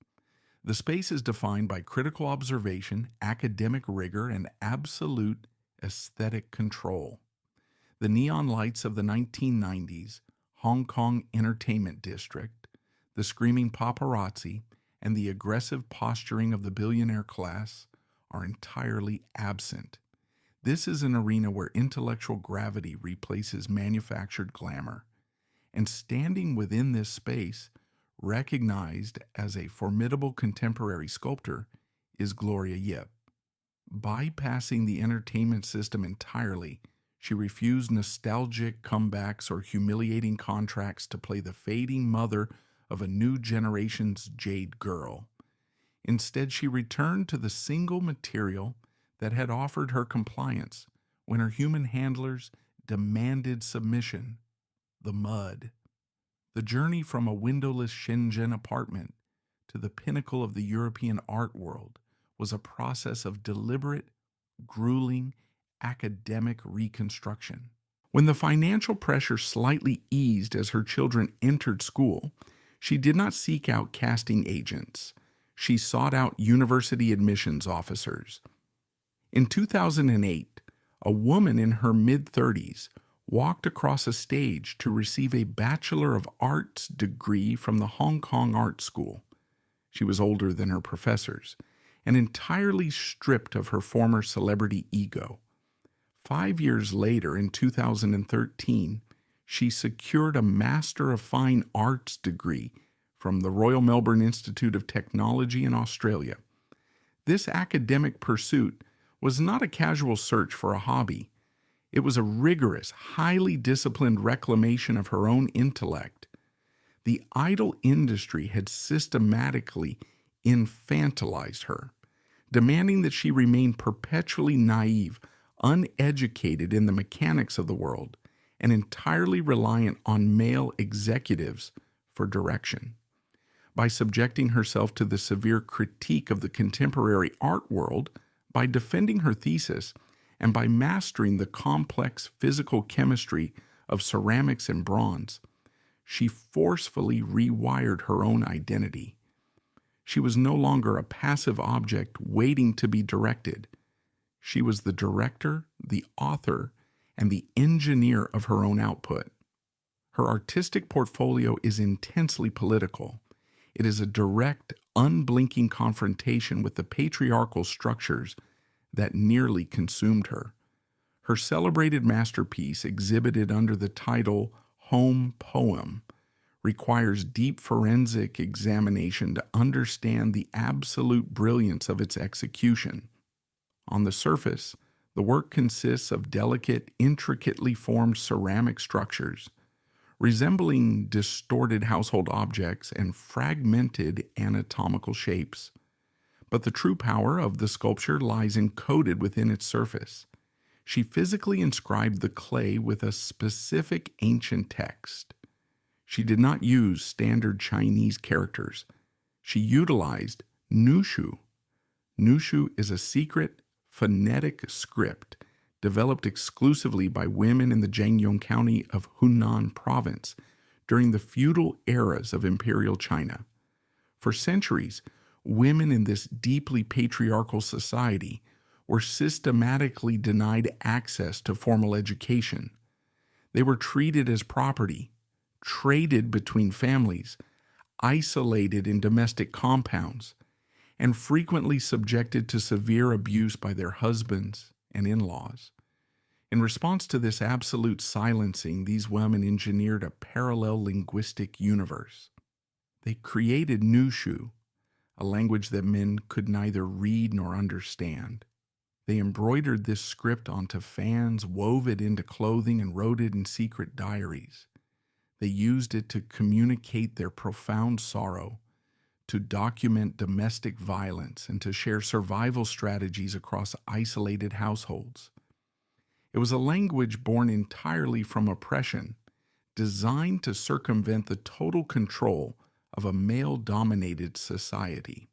Speaker 1: The space is defined by critical observation, academic rigor, and absolute aesthetic control. The neon lights of the 1990s Hong Kong entertainment district, the screaming paparazzi, and the aggressive posturing of the billionaire class are entirely absent. This is an arena where intellectual gravity replaces manufactured glamour. And standing within this space, recognized as a formidable contemporary sculptor, is Gloria Yip. Bypassing the entertainment system entirely, she refused nostalgic comebacks or humiliating contracts to play the fading mother of a new generation's Jade-Girl. Instead, she returned to the single material that had offered her compliance when her human handlers demanded submission: the mud. The journey from a windowless Shenzhen apartment to the pinnacle of the European art world was a process of deliberate, grueling, academic reconstruction. When the financial pressure slightly eased as her children entered school, she did not seek out casting agents. She sought out university admissions officers. In 2008, a woman in her mid-30s walked across a stage to receive a Bachelor of Arts degree from the Hong Kong Art School. She was older than her professors and entirely stripped of her former celebrity ego. 5 years later, in 2013, she secured a Master of Fine Arts degree from the Royal Melbourne Institute of Technology in Australia. This academic pursuit was not a casual search for a hobby. It was a rigorous, highly disciplined reclamation of her own intellect. The idol industry had systematically infantilized her, demanding that she remain perpetually naive, uneducated in the mechanics of the world, and entirely reliant on male executives for direction. By subjecting herself to the severe critique of the contemporary art world, by defending her thesis, and by mastering the complex physical chemistry of ceramics and bronze, she forcefully rewired her own identity. She was no longer a passive object waiting to be directed. She was the director, the author, and the engineer of her own output. Her artistic portfolio is intensely political. It is a direct, unblinking confrontation with the patriarchal structures that nearly consumed her. Her celebrated masterpiece, exhibited under the title Home Poem, requires deep forensic examination to understand the absolute brilliance of its execution. On the surface, the work consists of delicate, intricately formed ceramic structures, resembling distorted household objects and fragmented anatomical shapes. But the true power of the sculpture lies encoded within its surface. She physically inscribed the clay with a specific ancient text. She did not use standard Chinese characters. She utilized Nushu. Nushu is a secret phonetic script developed exclusively by women in the Jiangyong County of Hunan Province during the feudal eras of imperial China. For centuries, women in this deeply patriarchal society were systematically denied access to formal education. They were treated as property, traded between families, isolated in domestic compounds, and frequently subjected to severe abuse by their husbands and in-laws. In response to this absolute silencing, these women engineered a parallel linguistic universe. They created Nushu, a language that men could neither read nor understand. They embroidered this script onto fans, wove it into clothing, and wrote it in secret diaries. They used it to communicate their profound sorrow, to document domestic violence, and to share survival strategies across isolated households. It was a language born entirely from oppression, designed to circumvent the total control of a male-dominated society.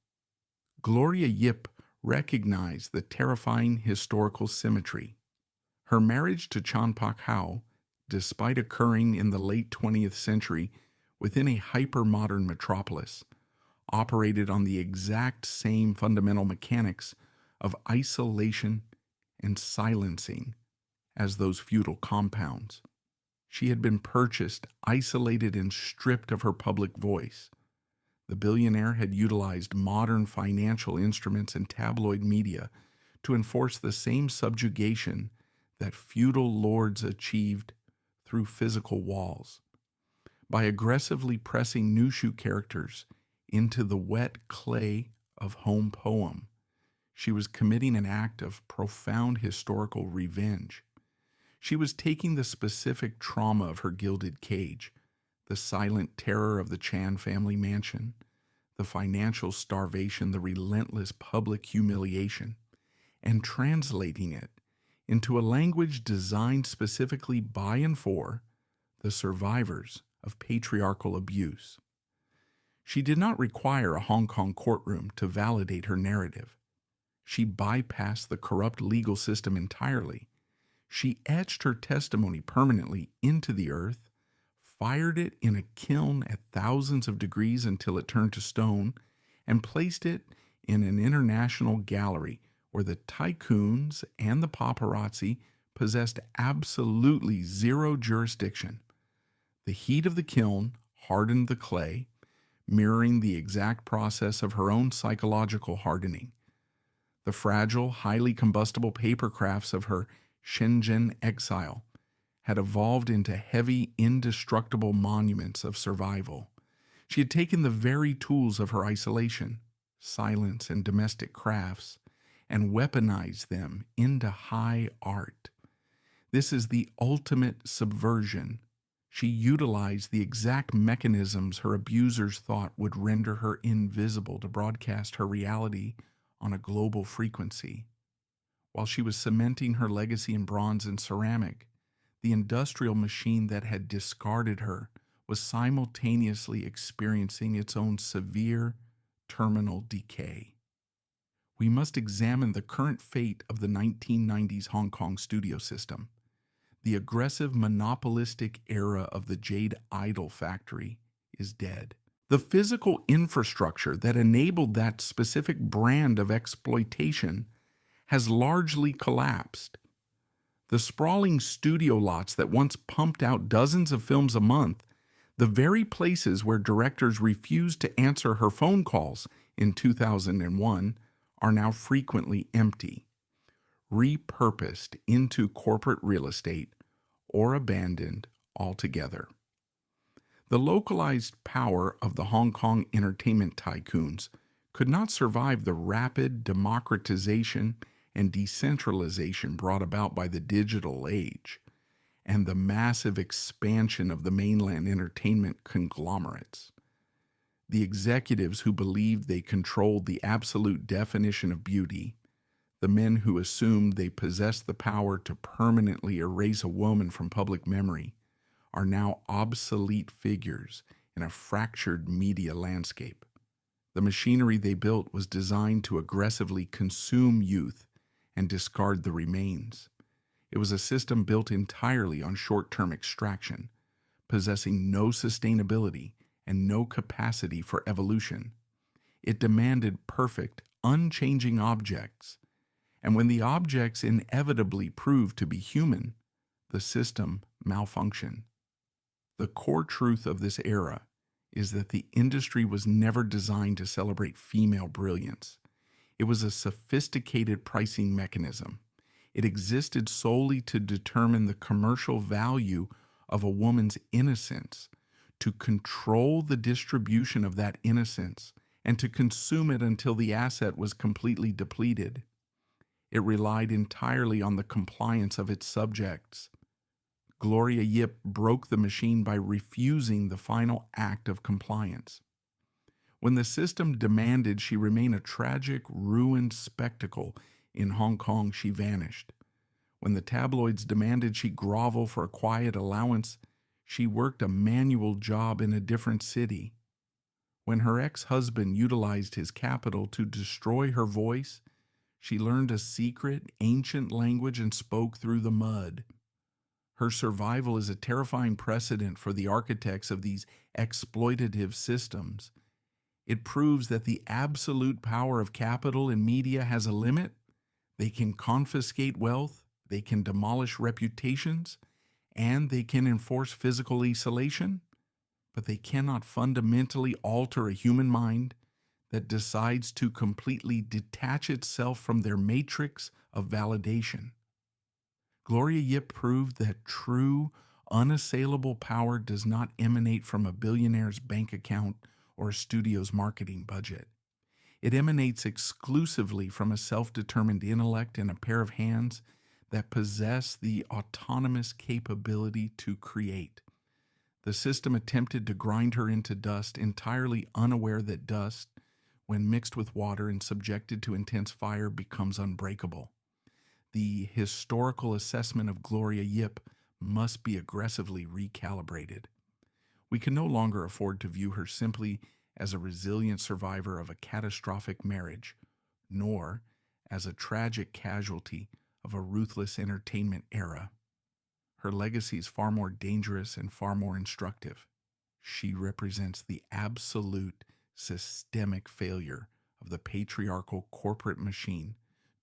Speaker 1: Gloria Yip recognized the terrifying historical symmetry. Her marriage to Chan Pak Hao, despite occurring in the late 20th century within a hyper-modern metropolis, operated on the exact same fundamental mechanics of isolation and silencing as those feudal compounds. She had been purchased, isolated, and stripped of her public voice. The billionaire had utilized modern financial instruments and tabloid media to enforce the same subjugation that feudal lords achieved through physical walls. By aggressively pressing Nushu characters into the wet clay of Home Poem, she was committing an act of profound historical revenge. She was taking the specific trauma of her gilded cage, the silent terror of the Chan family mansion, the financial starvation, the relentless public humiliation, and translating it into a language designed specifically by and for the survivors of patriarchal abuse. She did not require a Hong Kong courtroom to validate her narrative. She bypassed the corrupt legal system entirely. She etched her testimony permanently into the earth, fired it in a kiln at thousands of degrees until it turned to stone, and placed it in an international gallery where the tycoons and the paparazzi possessed absolutely zero jurisdiction. The heat of the kiln hardened the clay, mirroring the exact process of her own psychological hardening. The fragile, highly combustible paper crafts of her Shenzhen exile had evolved into heavy, indestructible monuments of survival. She had taken the very tools of her isolation, silence, and domestic crafts, and weaponized them into high art. This is the ultimate subversion. She utilized the exact mechanisms her abusers thought would render her invisible to broadcast her reality on a global frequency. While she was cementing her legacy in bronze and ceramic, the industrial machine that had discarded her was simultaneously experiencing its own severe terminal decay. We must examine the current fate of the 1990s Hong Kong studio system. The aggressive monopolistic era of the Jade Idol factory is dead. The physical infrastructure that enabled that specific brand of exploitation has largely collapsed. The sprawling studio lots that once pumped out dozens of films a month, the very places where directors refused to answer her phone calls in 2001, are now frequently empty, repurposed into corporate real estate, or abandoned altogether. The localized power of the Hong Kong entertainment tycoons could not survive the rapid democratization and decentralization brought about by the digital age and the massive expansion of the mainland entertainment conglomerates. The executives who believed they controlled the absolute definition of beauty, the men who assumed they possessed the power to permanently erase a woman from public memory, are now obsolete figures in a fractured media landscape. The machinery they built was designed to aggressively consume youth and discard the remains. It was a system built entirely on short-term extraction, possessing no sustainability and no capacity for evolution. It demanded perfect, unchanging objects, and when the objects inevitably proved to be human, the system malfunctioned. The core truth of this era is that the industry was never designed to celebrate female brilliance. It was a sophisticated pricing mechanism. It existed solely to determine the commercial value of a woman's innocence, to control the distribution of that innocence, and to consume it until the asset was completely depleted. It relied entirely on the compliance of its subjects. Gloria Yip broke the machine by refusing the final act of compliance. When the system demanded she remain a tragic, ruined spectacle in Hong Kong, she vanished. When the tabloids demanded she grovel for a quiet allowance, she worked a manual job in a different city. When her ex-husband utilized his capital to destroy her voice, she learned a secret, ancient language and spoke through the mud. Her survival is a terrifying precedent for the architects of these exploitative systems. It proves that the absolute power of capital and media has a limit. They can confiscate wealth, they can demolish reputations, and they can enforce physical isolation, but they cannot fundamentally alter a human mind that decides to completely detach itself from their matrix of validation. Gloria Yip proved that true, unassailable power does not emanate from a billionaire's bank account or a studio's marketing budget. It emanates exclusively from a self-determined intellect and a pair of hands that possess the autonomous capability to create. The system attempted to grind her into dust, entirely unaware that dust, when mixed with water and subjected to intense fire, becomes unbreakable. The historical assessment of Gloria Yip must be aggressively recalibrated. We can no longer afford to view her simply as a resilient survivor of a catastrophic marriage, nor as a tragic casualty of a ruthless entertainment era. Her legacy is far more dangerous and far more instructive. She represents the absolute systemic failure of the patriarchal corporate machine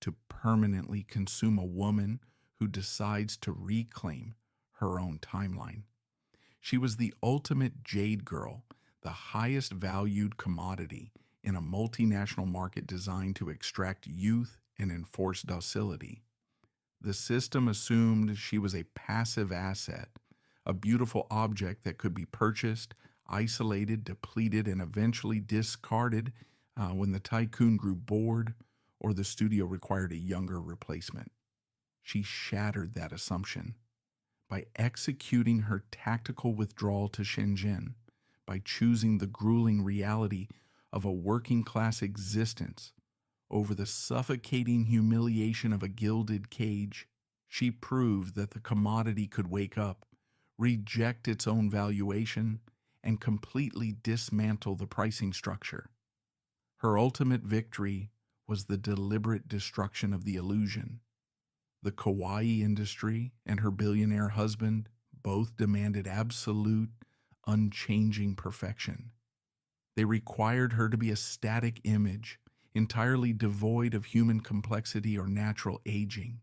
Speaker 1: to permanently consume a woman who decides to reclaim her own timeline. She was the ultimate Jade-Girl, the highest valued commodity in a multinational market designed to extract youth and enforce docility. The system assumed she was a passive asset, a beautiful object that could be purchased, isolated, depleted, and eventually discarded when the Tycoon grew bored or the studio required a younger replacement. She shattered that assumption by executing her tactical withdrawal to Shenzhen, by choosing the grueling reality of a working-class existence over the suffocating humiliation of a gilded cage. She proved that the commodity could wake up, reject its own valuation, and completely dismantle the pricing structure. Her ultimate victory was the deliberate destruction of the illusion. The kawaii industry and her billionaire husband both demanded absolute, unchanging perfection. They required her to be a static image, entirely devoid of human complexity or natural aging.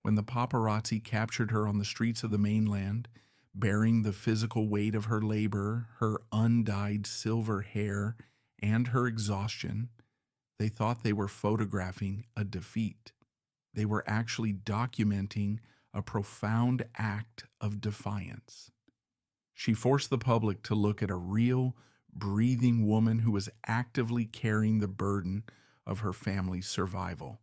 Speaker 1: When the paparazzi captured her on the streets of the mainland, bearing the physical weight of her labor, her undyed silver hair, and her exhaustion, they thought they were photographing a defeat. They were actually documenting a profound act of defiance. She forced the public to look at a real, breathing woman who was actively carrying the burden of her family's survival.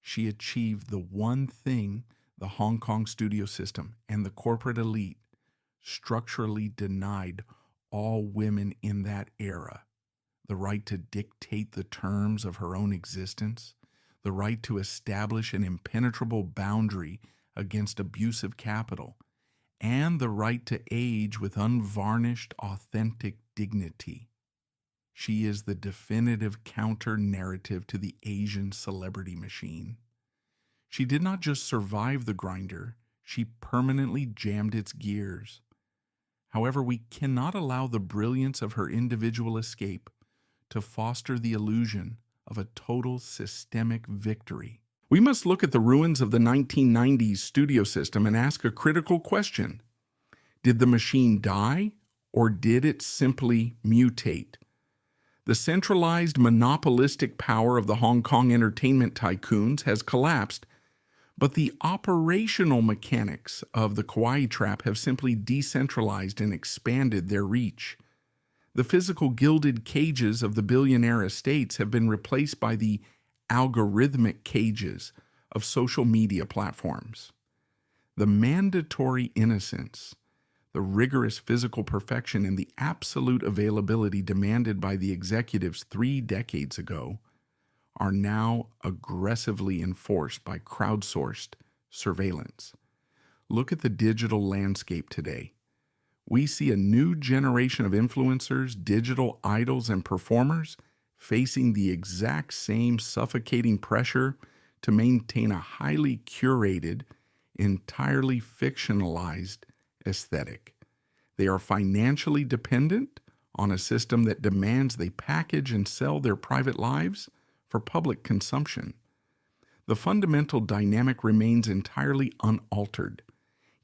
Speaker 1: She achieved the one thing the Hong Kong studio system and the corporate elite structurally denied all women in that era: the right to dictate the terms of her own existence, the right to establish an impenetrable boundary against abusive capital, and the right to age with unvarnished, authentic dignity. She is the definitive counter-narrative to the Asian celebrity machine. She did not just survive the grinder, she permanently jammed its gears. However, we cannot allow the brilliance of her individual escape to foster the illusion of a total systemic victory. We must look at the ruins of the 1990s studio system and ask a critical question. Did the machine die, or did it simply mutate? The centralized monopolistic power of the Hong Kong entertainment tycoons has collapsed, but the operational mechanics of the kawaii trap have simply decentralized and expanded their reach. The physical gilded cages of the billionaire estates have been replaced by the algorithmic cages of social media platforms. The mandatory innocence, the rigorous physical perfection, and the absolute availability demanded by the executives 3 decades ago are now aggressively enforced by crowdsourced surveillance. Look at the digital landscape today. We see a new generation of influencers, digital idols, and performers facing the exact same suffocating pressure to maintain a highly curated, entirely fictionalized aesthetic. They are financially dependent on a system that demands they package and sell their private lives for public consumption. The fundamental dynamic remains entirely unaltered.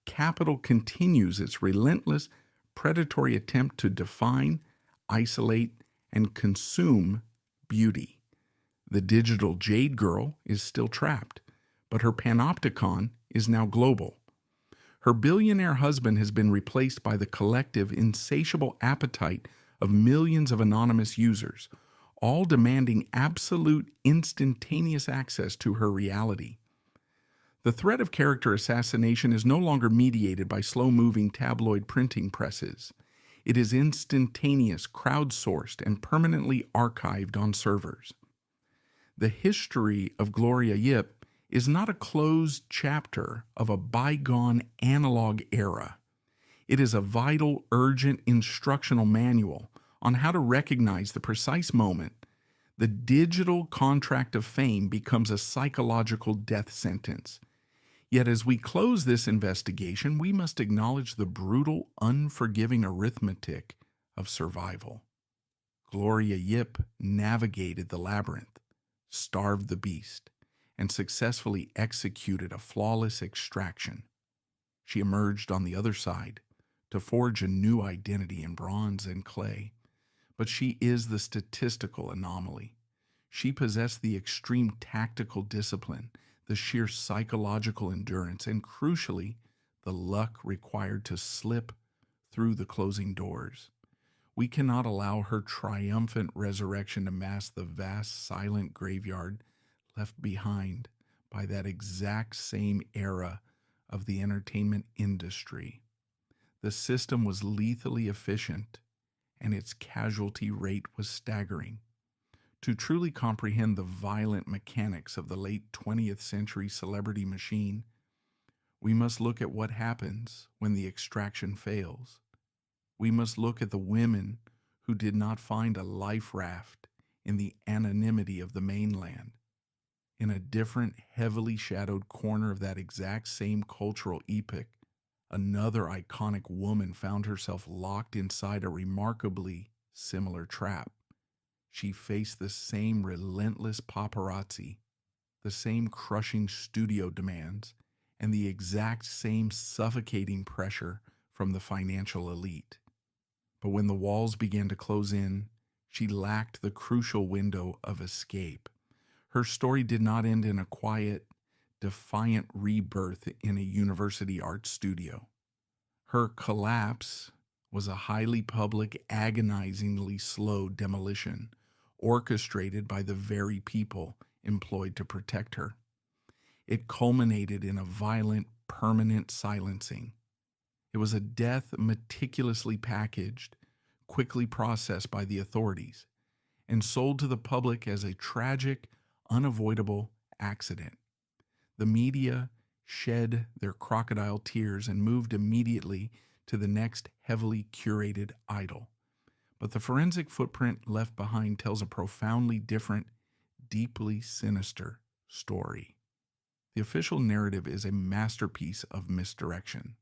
Speaker 1: Capital continues its relentless, predatory attempt to define, isolate, and consume beauty. The digital Jade-Girl is still trapped, but her panopticon is now global. Her billionaire husband has been replaced by the collective, insatiable appetite of millions of anonymous users, all demanding absolute, instantaneous access to her reality. The threat of character assassination is no longer mediated by slow-moving tabloid printing presses. It is instantaneous, crowdsourced, and permanently archived on servers. The history of Gloria Yip is not a closed chapter of a bygone analog era. It is a vital, urgent instructional manual on how to recognize the precise moment the digital contract of fame becomes a psychological death sentence. Yet as we close this investigation, we must acknowledge the brutal, unforgiving arithmetic of survival. Gloria Yip navigated the labyrinth, starved the beast, and successfully executed a flawless extraction. She emerged on the other side to forge a new identity in bronze and clay. But she is the statistical anomaly. She possessed the extreme tactical discipline, the sheer psychological endurance, and crucially, the luck required to slip through the closing doors. We cannot allow her triumphant resurrection to mask the vast, silent graveyard left behind by that exact same era of the entertainment industry. The system was lethally efficient, and its casualty rate was staggering. To truly comprehend the violent mechanics of the late 20th century celebrity machine, we must look at what happens when the extraction fails. We must look at the women who did not find a life raft in the anonymity of the mainland. In a different, heavily shadowed corner of that exact same cultural epoch, another iconic woman found herself locked inside a remarkably similar trap. She faced the same relentless paparazzi, the same crushing studio demands, and the exact same suffocating pressure from the financial elite. But when the walls began to close in, she lacked the crucial window of escape. Her story did not end in a quiet, defiant rebirth in a university art studio. Her collapse was a highly public, agonizingly slow demolition, orchestrated by the very people employed to protect her. It culminated in a violent, permanent silencing. It was a death meticulously packaged, quickly processed by the authorities, and sold to the public as a tragic, unavoidable accident. The media shed their crocodile tears and moved immediately to the next heavily curated idol. But the forensic footprint left behind tells a profoundly different, deeply sinister story. The official narrative is a masterpiece of misdirection.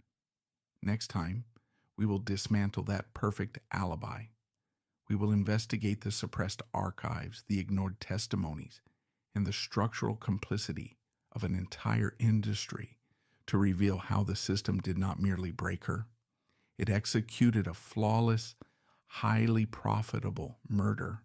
Speaker 1: Next time, we will dismantle that perfect alibi. We will investigate the suppressed archives, the ignored testimonies, and the structural complicity of an entire industry to reveal how the system did not merely break her. It executed a flawless, highly profitable murder